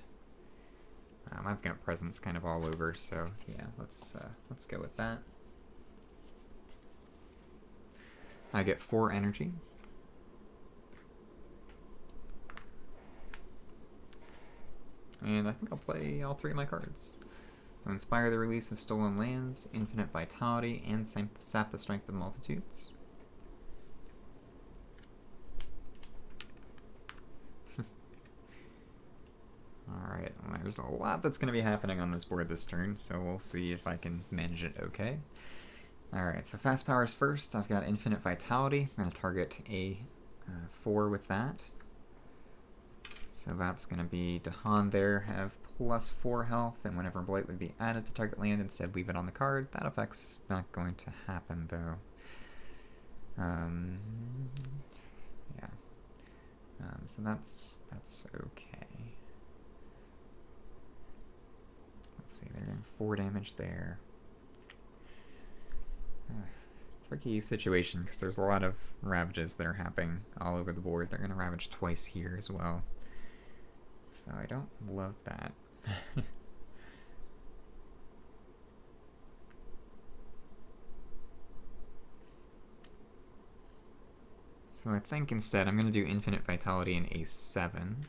I've got presents kind of all over, so yeah, let's go with that. I get 4 energy. And I think I'll play all 3 of my cards. So Inspire the Release of Stolen Lands, Infinite Vitality, and Sap the Strength of Multitudes. Alright, well, there's a lot that's going to be happening on this board this turn, so we'll see if I can manage it okay. Alright, so Fast Powers first. I've got Infinite Vitality. I'm going to target a 4 with that. So that's going to be Dahan there, have plus 4 health, and whenever Blight would be added to target land, instead leave it on the card. That effect's not going to happen, though. Yeah. So that's okay. Let's see, they're doing 4 damage there. Tricky situation, because there's a lot of ravages that are happening all over the board. They're going to ravage twice here as well. So I don't love that. So I think instead I'm going to do Infinite Vitality in A7.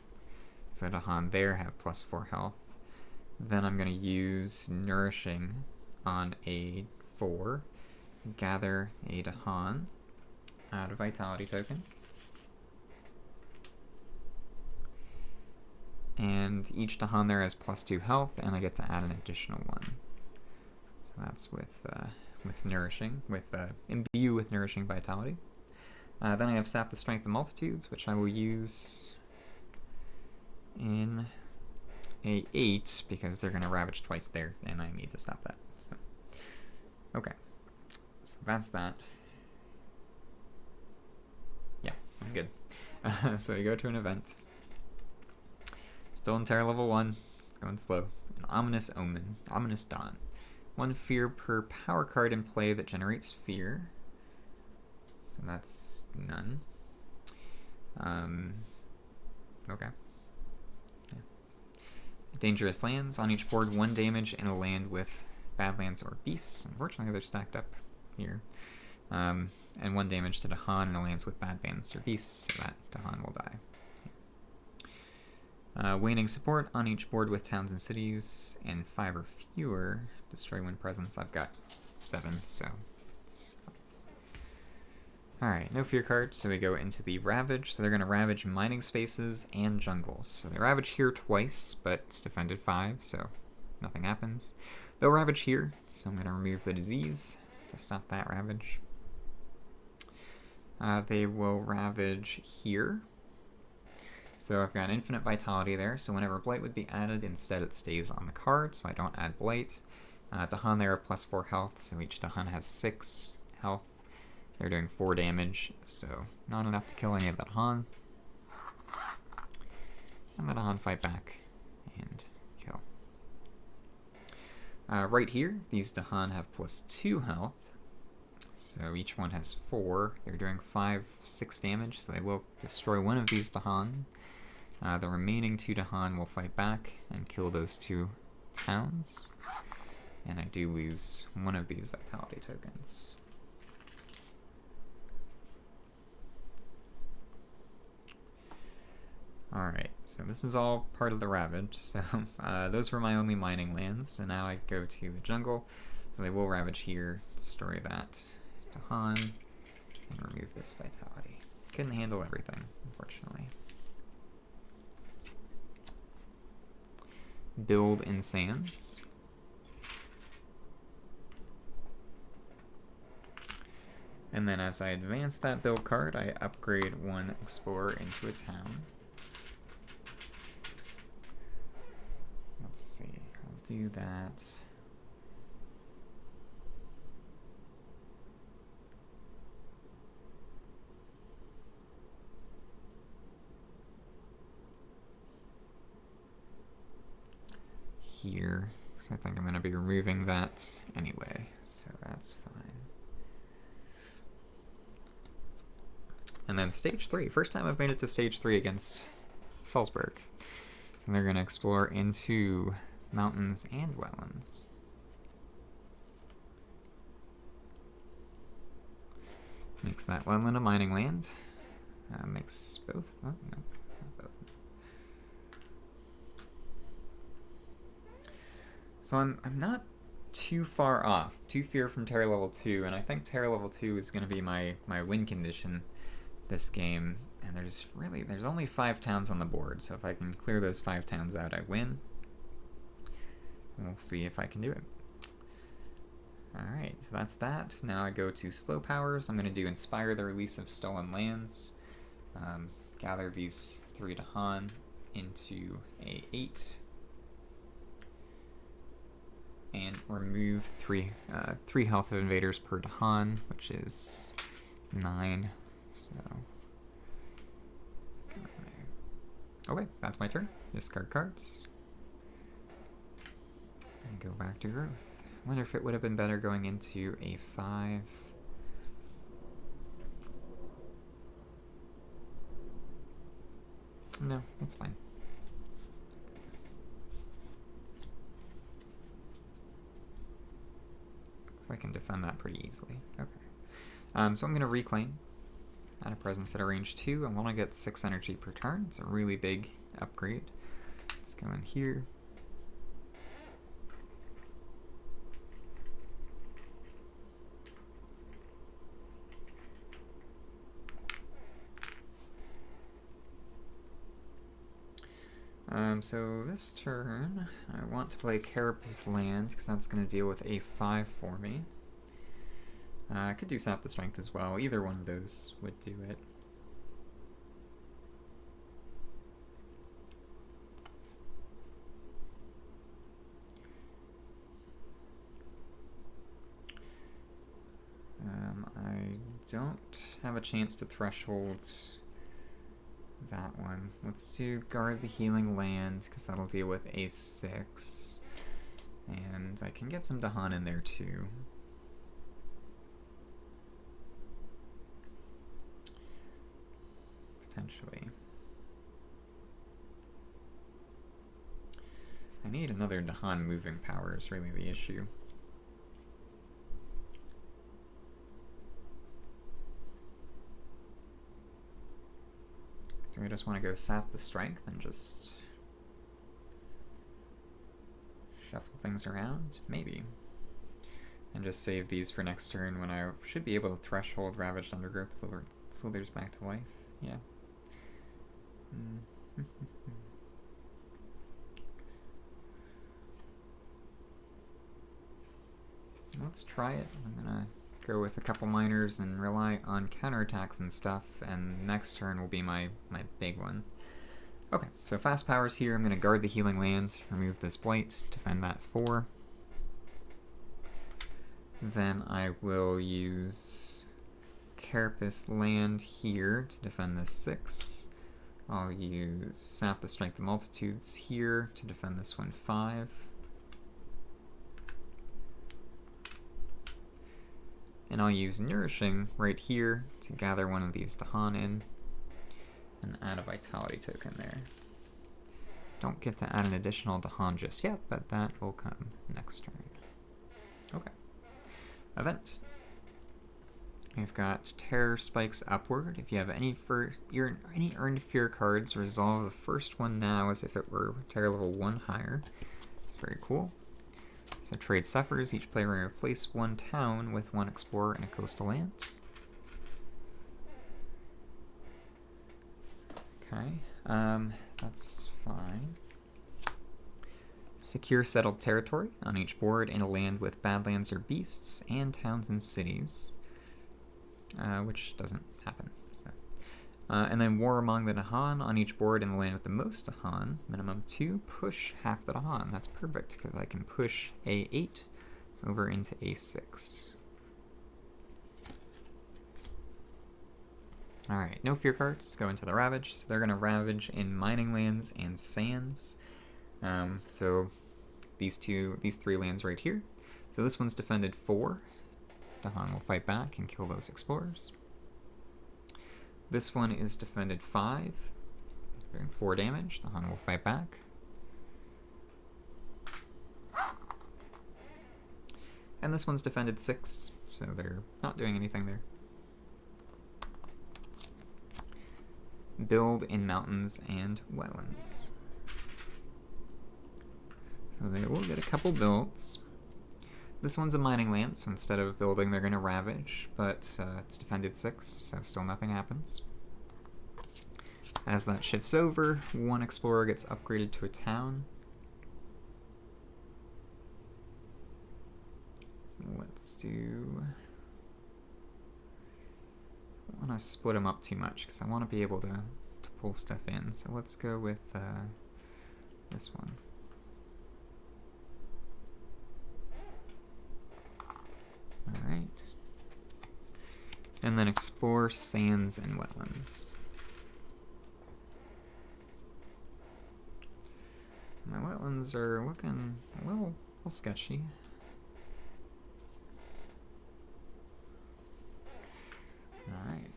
So that Dahan there have plus 4 health. Then I'm going to use Nourishing on A4. Gather a Dahan, add a Vitality token. And each Dahan there has plus 2 health, and I get to add an additional 1. So that's with Nourishing, Imbue with Nourishing Vitality. Then I have Sap the Strength of Multitudes, which I will use in A8, because they're going to ravage twice there, and I need to stop that. So, okay. So that's that. Yeah, I'm good. So we go to an event. Still in Terra level 1. It's going slow. An Ominous Omen. Ominous Dawn. 1 fear per power card in play that generates fear. So that's none. Okay. Yeah. Dangerous lands. On each board, 1 damage in a land with Badlands or Beasts. Unfortunately, they're stacked up here. And 1 damage to Dahan in the lands with Badlands or Beasts, so that Dahan will die. Waning support on each board with towns and cities, and 5 or fewer. Destroy 1 presence. I've got 7, so it's fine. Alright, no fear cards, so we go into the Ravage. So they're going to ravage mining spaces and jungles. So they ravage here twice, but it's defended 5, so nothing happens. They'll ravage here, so I'm going to remove the disease to stop that ravage. They will ravage here. So I've got Infinite Vitality there, so whenever Blight would be added, instead it stays on the card, so I don't add Blight. Dahan there have plus 4 health, so each Dahan has 6 health. They're doing 4 damage, so not enough to kill any of the Dahan. And the Dahan fight back and kill. Right here, these Dahan have plus 2 health, so each one has 4. They're doing 6 damage, so they will destroy 1 of these Dahan. The remaining 2 Dahan will fight back and kill those 2 towns. And I do lose 1 of these Vitality tokens. Alright, so this is all part of the Ravage. So those were my only mining lands, and now I go to the jungle. So they will ravage here, destroy that Dahan, and remove this Vitality. Couldn't handle everything, unfortunately. Build in Sands. And then as I advance that build card, I upgrade 1 Explorer into a town. Let's see, I'll do that. here, because I think I'm going to be removing that anyway, so that's fine. And then stage 3. First time I've made it to stage 3 against Salzburg. So they're going to explore into mountains and wetlands. Makes that wetland a mining land. Makes both. Oh, no, not both. So I'm not too far off. 2 fear from Terror level 2, and I think Terror level 2 is going to be my win condition this game. And there's only 5 towns on the board, so if I can clear those 5 towns out, I win. And we'll see if I can do it. Alright, so that's that. Now I go to slow powers. I'm going to do Inspire the Release of Stolen Lands. Gather these 3 Dahan into a 8. And remove 3 health of invaders per Dahan, which is 9. So, okay, that's my turn. Discard cards. And go back to growth. I wonder if it would have been better going into a 5. No, that's fine. So I can defend that pretty easily. Okay. So I'm going to reclaim. Add a presence at a range 2. I want to get 6 energy per turn. It's a really big upgrade. Let's go in here. So this turn, I want to play Carapace Land, because that's going to deal with a 5 for me. I could do Sap the Strength as well. Either one of those would do it. I don't have a chance to threshold that one. Let's do Guard the Healing Land, because that'll deal with a 6. And I can get some Dahan in there too. Potentially. I need another Dahan moving power is really the issue. Do I just want to go Sap the Strength and just shuffle things around? Maybe. And just save these for next turn when I should be able to threshold Ravaged Undergrowth Slithers back to life. Yeah. Let's try it. I'm gonna go with a couple miners and rely on counterattacks and stuff, and next turn will be my big one. Okay, so fast powers here. I'm gonna guard the Healing Land, remove this blight, defend that 4. Then I will use Carapace Land here to defend this 6. I'll use Sap the Strength of Multitudes here to defend this one 5. And I'll use Nourishing right here to gather one of these Dahan in and add a Vitality token there. Don't get to add an additional Dahan just yet, but that will come next turn. Okay. Event. We've got Terror Spikes Upward. If you have any Earned Fear cards, resolve the first one now as if it were Terror level 1 higher. It's very cool. So trade suffers. Each player may replace 1 town with 1 explorer in a coastal land. Okay, that's fine. Secure settled territory on each board in a land with badlands or beasts, and towns and cities, which doesn't happen. So. And then war among the Dahan on each board in the land with the most Dahan, minimum 2, push half the Dahan. That's perfect, because I can push A8 over into A6. Alright, no fear cards, go into the Ravage. So they're going to Ravage in mining lands and sands. So these three lands right here. So this one's defended 4. Dahong will fight back and kill those explorers. This one is defended 5, doing 4 damage. Dahong will fight back. And this one's defended 6, so they're not doing anything there. Build in mountains and wetlands. So they will get a couple builds. This one's a mining land, so instead of building, they're going to ravage, but it's defended 6, so still nothing happens. As that shifts over, one explorer gets upgraded to a town. Let's do... I don't want to split them up too much, because I want to be able to pull stuff in. So let's go with this one. Alright. And then explore sands and wetlands. My wetlands are looking a little sketchy. Alright.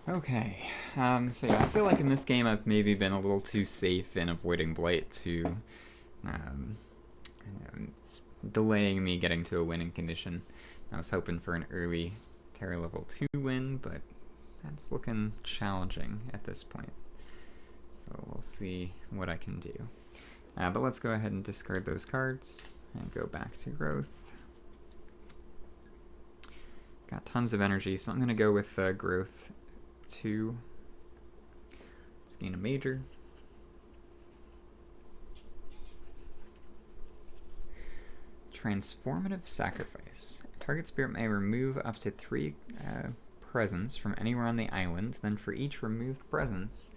Okay. So yeah, I feel like in this game I've maybe been a little too safe in avoiding Blight to it's delaying me getting to a winning condition. I was hoping for an early Terra level 2 win, but that's looking challenging at this point. So we'll see what I can do. But let's go ahead and discard those cards and go back to growth. Got tons of energy, so I'm going to go with growth 2. Let's gain a major. Transformative Sacrifice. Target spirit may remove up to 3 presents from anywhere on the island. Then for each removed presence,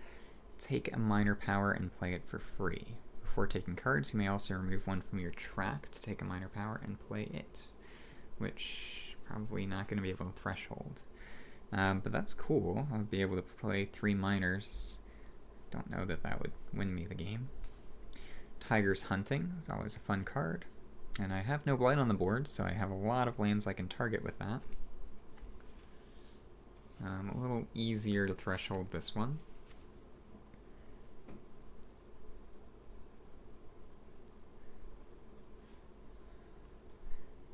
take a minor power and play it for free. Before taking cards, you may also remove one from your track to take a minor power and play it. Which, probably not going to be able to threshold. But that's cool. I would be able to play 3 minors. Don't know that that would win me the game. Tiger's Hunting is always a fun card. And I have no blight on the board, so I have a lot of lands I can target with that. A little easier to threshold this one.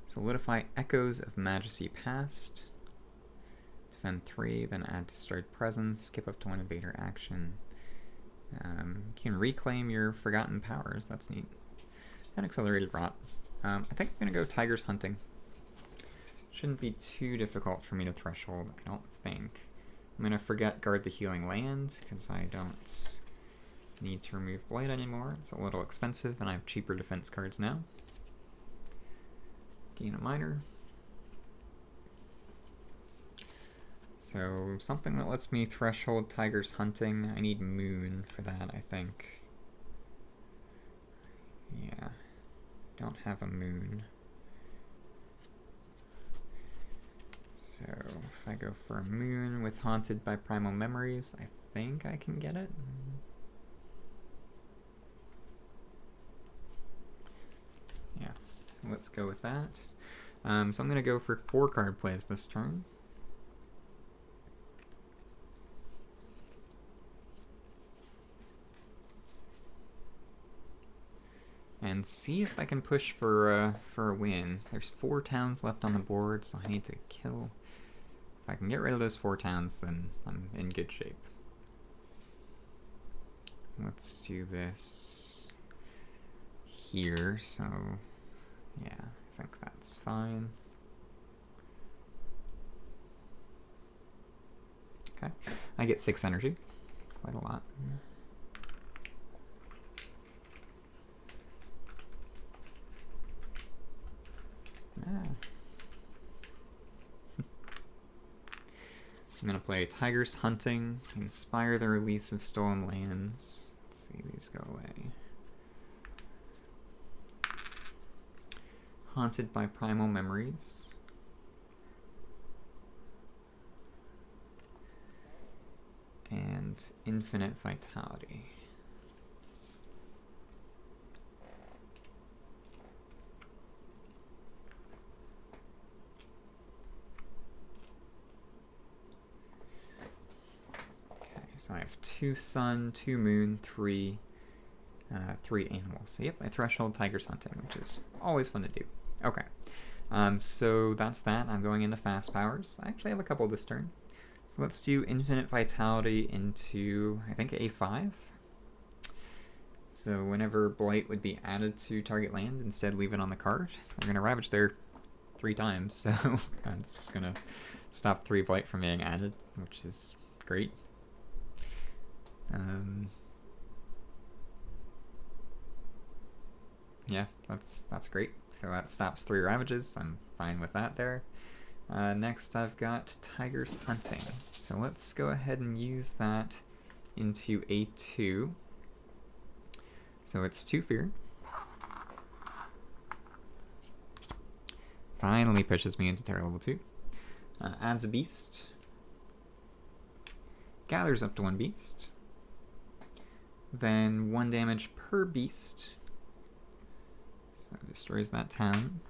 Solidify Echoes of Majesty Past. Defend 3, then add Destroyed Presence, skip up to 1 invader action. You can reclaim your Forgotten Powers, that's neat. And Accelerated Rot. I think I'm going to go Tiger's Hunting. Shouldn't be too difficult for me to threshold, I don't think. I'm going to forget Guard the Healing Land, because I don't need to remove Blight anymore. It's a little expensive, and I have cheaper defense cards now. Gain a minor. So, something that lets me threshold Tiger's Hunting. I need Moon for that, I think. Yeah. Don't have a Moon. So, if I go for a Moon with Haunted by Primal Memories, I think I can get it. Yeah, so let's go with that. So I'm going to go for 4 card plays this turn. And see if I can push for a win. There's 4 towns left on the board, so I need to kill. If I can get rid of those 4 towns, then I'm in good shape. Let's do this here, so yeah, I think that's fine. Okay, I get 6 energy, quite a lot. I'm going to play Tiger's Hunting, inspire the release of stolen lands. Let's see, these go away. Haunted by Primal Memories. And Infinite Vitality. have 2 sun, 2 moon, 3 animals. So yep, I threshold Tiger's Hunting, which is always fun to do. Okay, so that's that. I'm going into fast powers. I actually have a couple this turn. So let's do Infinite Vitality into, I think, A5. So whenever Blight would be added to target land, instead leave it on the card. We're going to Ravage there 3 times, so that's going to stop 3 Blight from being added, which is great. Yeah, that's great. So that stops 3 Ravages. I'm fine with that there. Next I've got Tiger's Hunting. So let's go ahead and use that into A2. So it's 2 fear. Finally pushes me into Terror level 2. Adds a beast. Gathers up to 1 beast. Then 1 damage per beast. So destroys that town.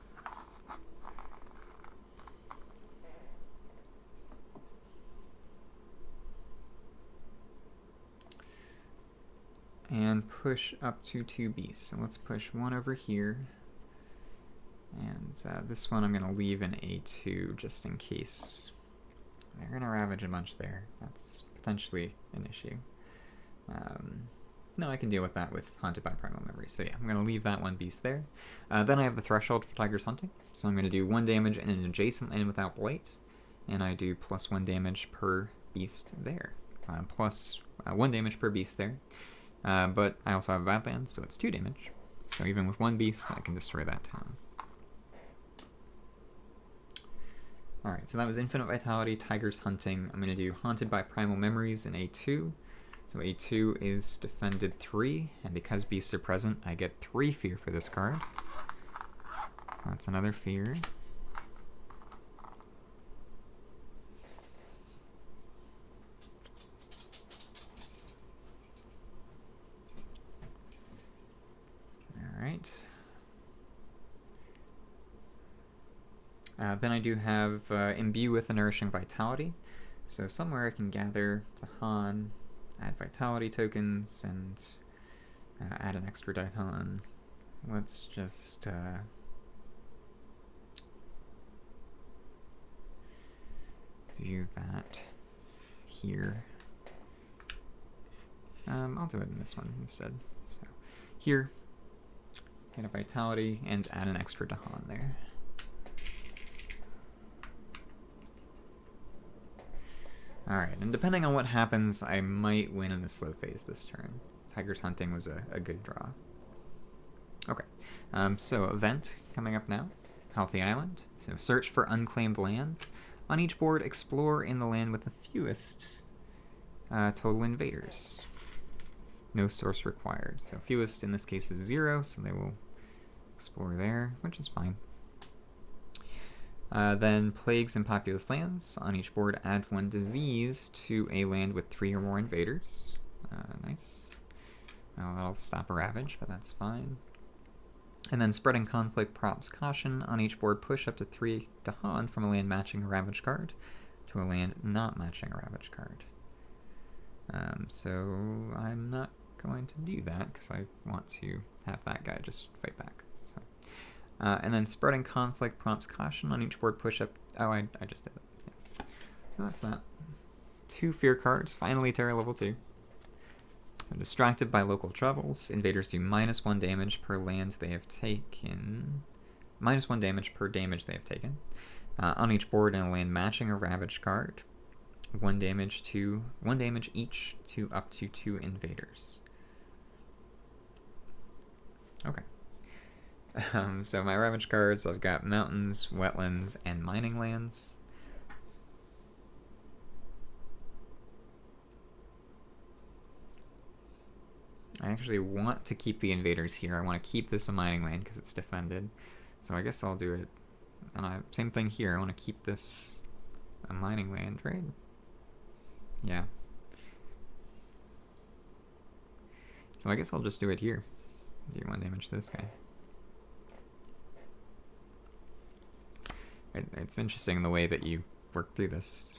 And push up to 2 beasts. So let's push 1 over here. And this one I'm going to leave in A2 just in case. They're going to ravage a bunch there. That's potentially an issue. No, I can deal with that with Haunted by Primal Memory. So yeah, I'm going to leave that 1 beast there. Then I have the Threshold for Tiger's Hunting. So I'm going to do 1 damage in an adjacent land without Blight. And I do plus 1 damage per beast there. Plus 1 damage per beast there. But I also have a Badland, so it's 2 damage. So even with 1 beast, I can destroy that town. Alright, so that was Infinite Vitality, Tiger's Hunting. I'm going to do Haunted by Primal Memories in A2. So A2 is defended 3, and because beasts are present, I get 3 fear for this card. So that's another fear. Alright. Then I do have Imbue with a Nourishing Vitality. So somewhere I can gather Dahan, add Vitality tokens, and add an extra Dahan. Let's just do that here. I'll do it in this one instead. So here, get a Vitality, and add an extra Dahan there. Alright, and depending on what happens, I might win in the slow phase this turn. Tiger's Hunting was a good draw. Okay, so event coming up now. Healthy Island. So search for unclaimed land. On each board, explore in the land with the fewest total invaders. No source required. So fewest in this case is 0, so they will explore there, which is fine. Then Plagues in Populous Lands. On each board, add 1 disease to a land with 3 or more invaders. Nice. Well, that'll stop a ravage, but that's fine. And then Spreading Conflict props Caution. On each board, push up to 3 Dahan from a land matching a ravage card to a land not matching a ravage card. So I'm not going to do that because I want to have that guy just fight back. And then Spreading Conflict prompts Caution. On each board, push up... Oh, I just did it. Yeah. So that's that. 2 fear cards. Finally, Terror level 2. So Distracted by Local Troubles. Invaders do -1 damage per land they have taken. -1 damage per damage they have taken. On each board in a land matching a Ravage card. 1 damage each to up to 2 invaders. Okay. So my Ravage cards, I've got Mountains, Wetlands, and Mining Lands. I actually want to keep the invaders here. I want to keep this a mining land because it's defended. So I guess I'll do it. And same thing here. I want to keep this a mining land, right? Yeah. So I guess I'll just do it here. Do 1 damage to this guy. It's interesting the way that you work through this.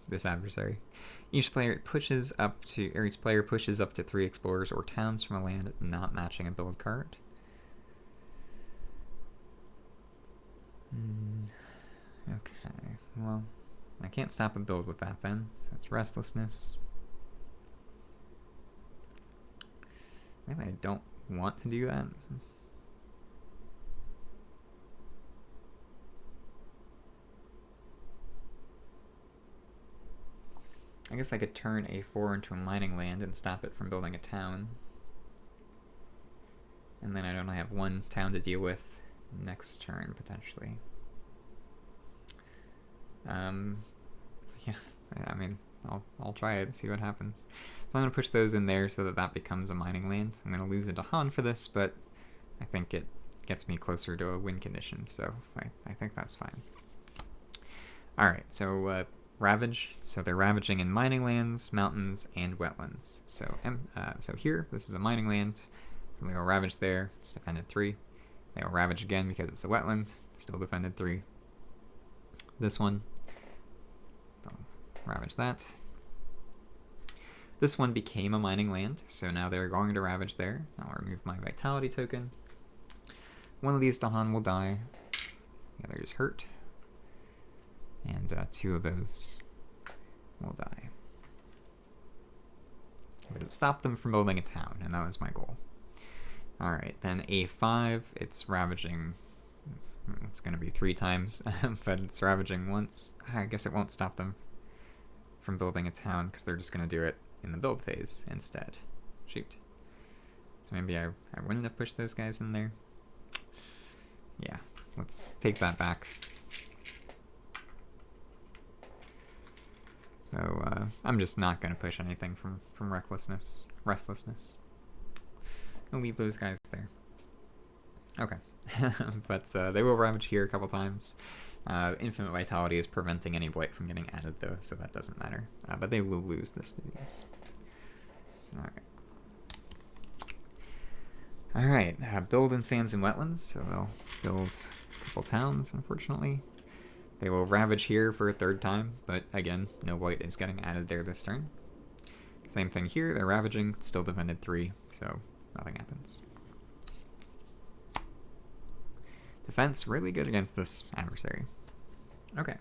this adversary. Each player pushes up to 3 explorers or towns from a land not matching a build card. Okay, well, I can't stop a build with that then, so it's restlessness. Really, I don't want to do that. I guess I could turn a 4 into a mining land and stop it from building a town. And then I'd only have 1 town to deal with next turn, potentially. Yeah, I mean, I'll try it and see what happens. So I'm going to push those in there so that that becomes a mining land. I'm going to lose into Han for this, but I think it gets me closer to a win condition, so I think that's fine. Alright, so Ravage. So they're ravaging in mining lands, mountains, and wetlands. So here, this is a mining land. So they'll ravage there. It's defended 3. They'll ravage again because it's a wetland. Still defended 3. This one, they'll ravage that. This one became a mining land, so now they're going to ravage there. I'll remove my vitality token. One of these Dahan will die. The other is hurt. And 2 of those will die. But it stopped them from building a town, and that was my goal. Alright, then A5, it's ravaging. It's going to be 3 times, but it's ravaging once. I guess it won't stop them from building a town, because they're just going to do it in the build phase instead. Shoot. So maybe I wouldn't have pushed those guys in there. Yeah, let's take that back. So I'm just not going to push anything from restlessness. I'll leave those guys there. Okay. But they will ravage here a couple times. Infinite Vitality is preventing any blight from getting added though, so that doesn't matter. But they will lose this disease. Alright, build in sands and wetlands, so they'll build a couple towns, unfortunately. They will ravage here for a 3rd time, but again, no blight is getting added there this turn. Same thing here, they're ravaging, still defended 3, so nothing happens. Defense, really good against this adversary. Okay,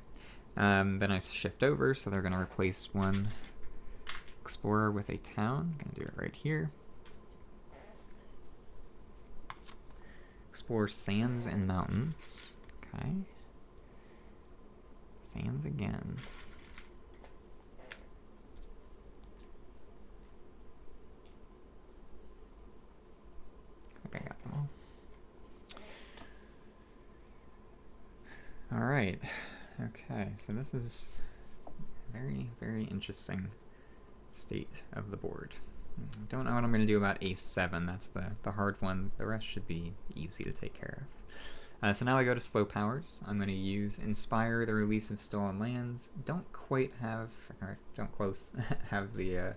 then I shift over, so they're going to replace 1 explorer with a town. I'm going to do it right here. Explore sands and mountains. Okay. Sands again. I think I got them all. Alright. Okay, so this is a very, very interesting state of the board. Don't know what I'm going to do about A7. That's the hard one. The rest should be easy to take care of. So now I go to slow powers. I'm going to use Inspire the release of stolen lands. Don't quite have, or don't close have the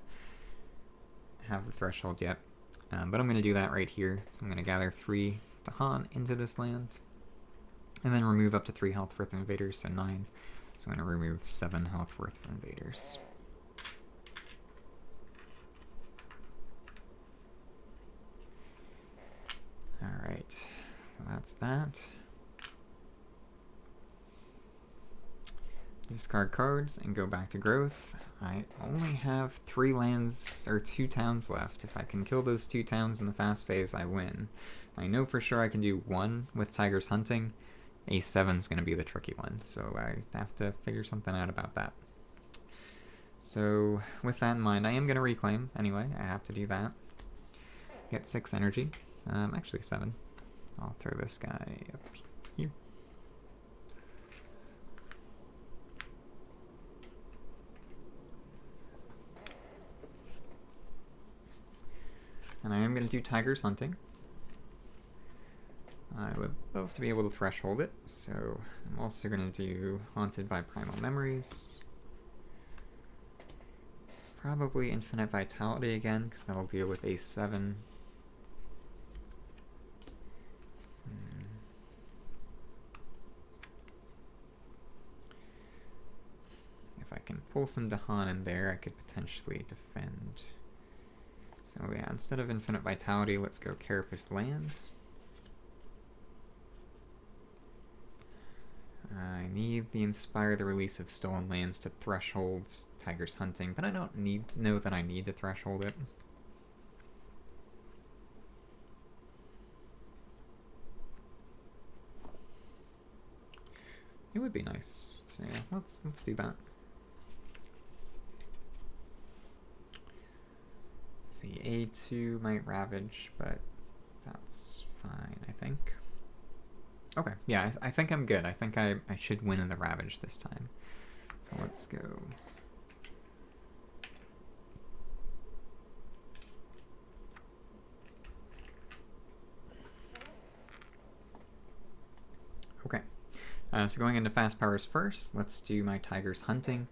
threshold yet. But I'm going to do that right here. So I'm going to gather 3 Dahan into this land. And then remove up to 3 health worth invaders, so 9. So I'm going to remove 7 health worth of invaders. Alright, so that's that. Discard cards and go back to growth. I only have 3 lands, or 2 towns left. If I can kill those 2 towns in the fast phase, I win. I know for sure I can do 1 with Tiger's Hunting. A7's going to be the tricky one, so I have to figure something out about that. So, with that in mind, I am going to reclaim anyway. I have to do that. Get 6 energy. Actually 7. I'll throw this guy up here. And I am going to do Tiger's Hunting. I would love to be able to threshold it, so I'm also going to do Haunted by Primal Memories. Probably Infinite Vitality again, because that'll deal with A7. If I pull some Dahan in there, I could potentially defend. So yeah, instead of Infinite Vitality, let's go Carapace Land. I need the Inspire the Release of Stolen Lands to threshold Tiger's Hunting, but I don't know that I need to threshold it. It would be nice. So yeah, let's do that. Let's see, A2 might Ravage, but that's fine, I think. Okay, yeah, I think I'm good. I think I should win in the Ravage this time. So let's go. Okay, so going into fast powers first, let's do my Tiger's Hunting.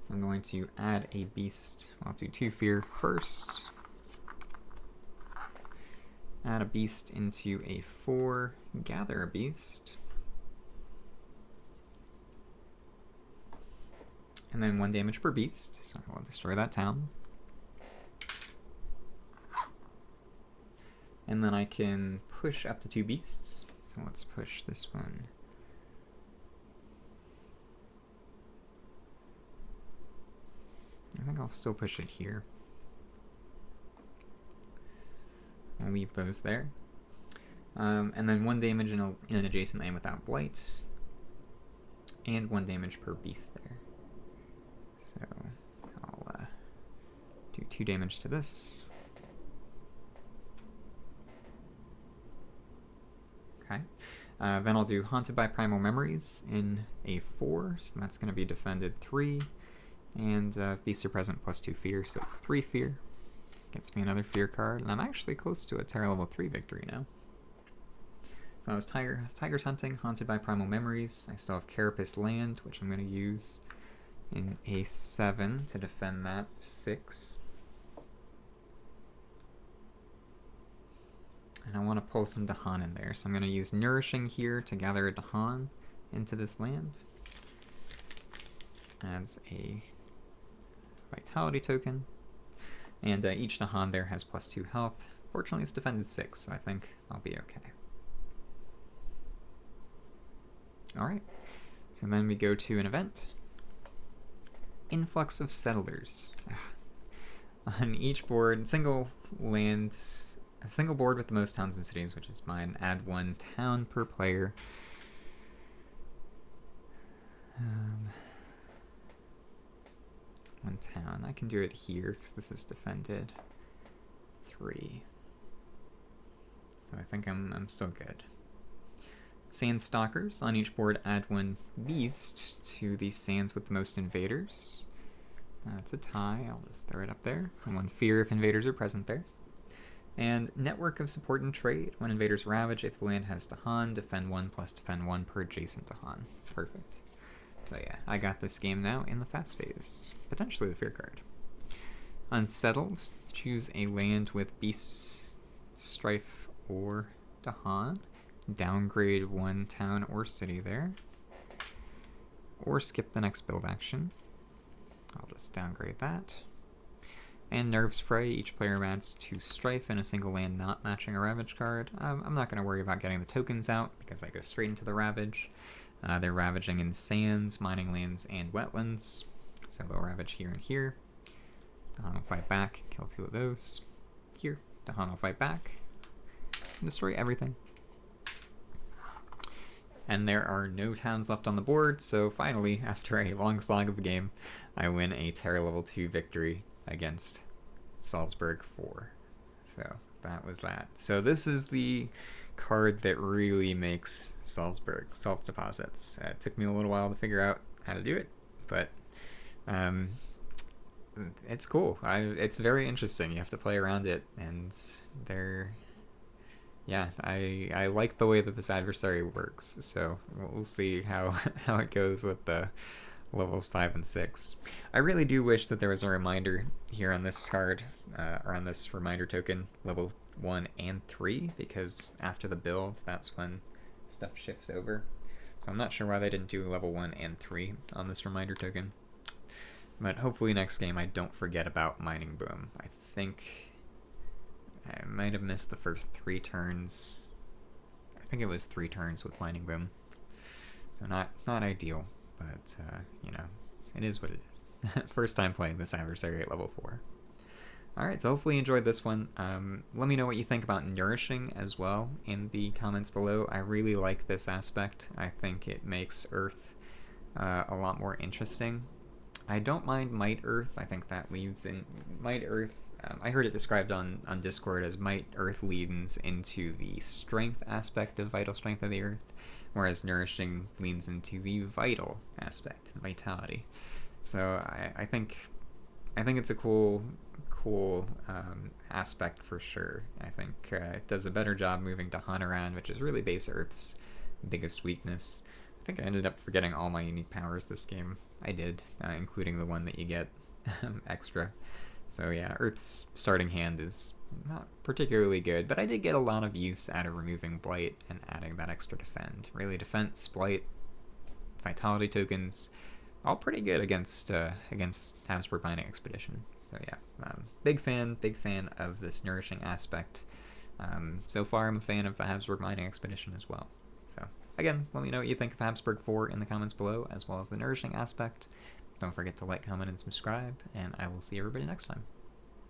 So I'm going to add a beast. I'll do 2 fear first. Add a beast into a 4, gather a beast. And then 1 damage per beast, so I'll destroy that town. And then I can push up to 2 beasts. So let's push this one. I think I'll still push it here. I'll leave those there. And then 1 damage in an adjacent land without blight. And 1 damage per beast there. So I'll do 2 damage to this. Okay. Then I'll do Haunted by Primal Memories in a 4, so that's going to be defended 3. And beasts are present plus 2 fear, so it's 3 fear. Gets me another fear card, and I'm actually close to a Terra level 3 victory now. So that was Tiger's Hunting, Haunted by Primal Memories. I still have Carapace Land, which I'm going to use in a 7 to defend that 6. And I want to pull some Dahan in there, so I'm going to use Nourishing here to gather a Dahan into this land. Adds a Vitality token. And each Dahan there has plus 2 health. Fortunately, it's defended 6, so I think I'll be okay. Alright, so then we go to an event. Influx of Settlers. On each board, a single board with the most towns and cities, which is mine. Add 1 town per player. 1 town. I can do it here because this is defended 3. So I think I'm still good. Sandstalkers. On each board, add 1 beast to the sands with the most invaders. That's a tie. I'll just throw it up there. And 1 fear if invaders are present there. And Network of Support and Trade. When invaders ravage, if the land has Dahan, defend 1 plus defend 1 per adjacent Dahan. Perfect. So yeah, I got this game now in the fast phase. Potentially the fear card. Unsettled. Choose a land with beasts, strife, or Dahan. Downgrade 1 town or city there. Or skip the next build action. I'll just downgrade that. And Nerves Fray. Each player adds 2 strife in a single land not matching a Ravage card. I'm not going to worry about getting the tokens out because I go straight into the Ravage. They're ravaging in sands, mining lands, and wetlands. So they'll ravage here and here. Dahan will fight back, kill 2 of those. Here, Dahan will fight back, and destroy everything. And there are no towns left on the board, so finally, after a long slog of a game, I win a Terra level 2 victory against Salzburg 4. So that was that. So this is the card that really makes Salzburg, Salt Deposits. It took me a little while to figure out how to do it, but it's cool. It's very interesting. You have to play around it, and I like the way that this adversary works, so we'll see how it goes with the levels 5 and 6. I really do wish that there was a reminder here on this card, or on this reminder token, level 1 and 3, because after the build, that's when stuff shifts over. So I'm not sure why they didn't do level 1 and 3 on this reminder token. But hopefully next game I don't forget about Mining Boom. I think I might have missed the first 3 turns. I think it was 3 turns with Mining Boom. So not ideal, but you know, it is what it is. First time playing this adversary at level 4. Alright, so hopefully you enjoyed this one. Let me know what you think about Nourishing as well in the comments below. I really like this aspect. I think it makes Earth a lot more interesting. I don't mind Might Earth. I think that leads in Might Earth. I heard it described on Discord as Might Earth leans into the strength aspect of Vital Strength of the Earth, whereas Nourishing leans into the vital aspect, vitality. So I think it's a cool aspect for sure. I think it does a better job moving to hunt around, which is really base Earth's biggest weakness. I think I ended up forgetting all my unique powers this game. I did, including the one that you get extra. So yeah, Earth's starting hand is not particularly good, but I did get a lot of use out of removing Blight and adding that extra defend. Really, defense, Blight, vitality tokens, all pretty good against Habsburg Mining Expedition. So yeah, big fan of this Nourishing aspect. So far, I'm a fan of the Habsburg Mining Expedition as well. So again, let me know what you think of Habsburg 4 in the comments below, as well as the Nourishing aspect. Don't forget to like, comment, and subscribe, and I will see everybody next time.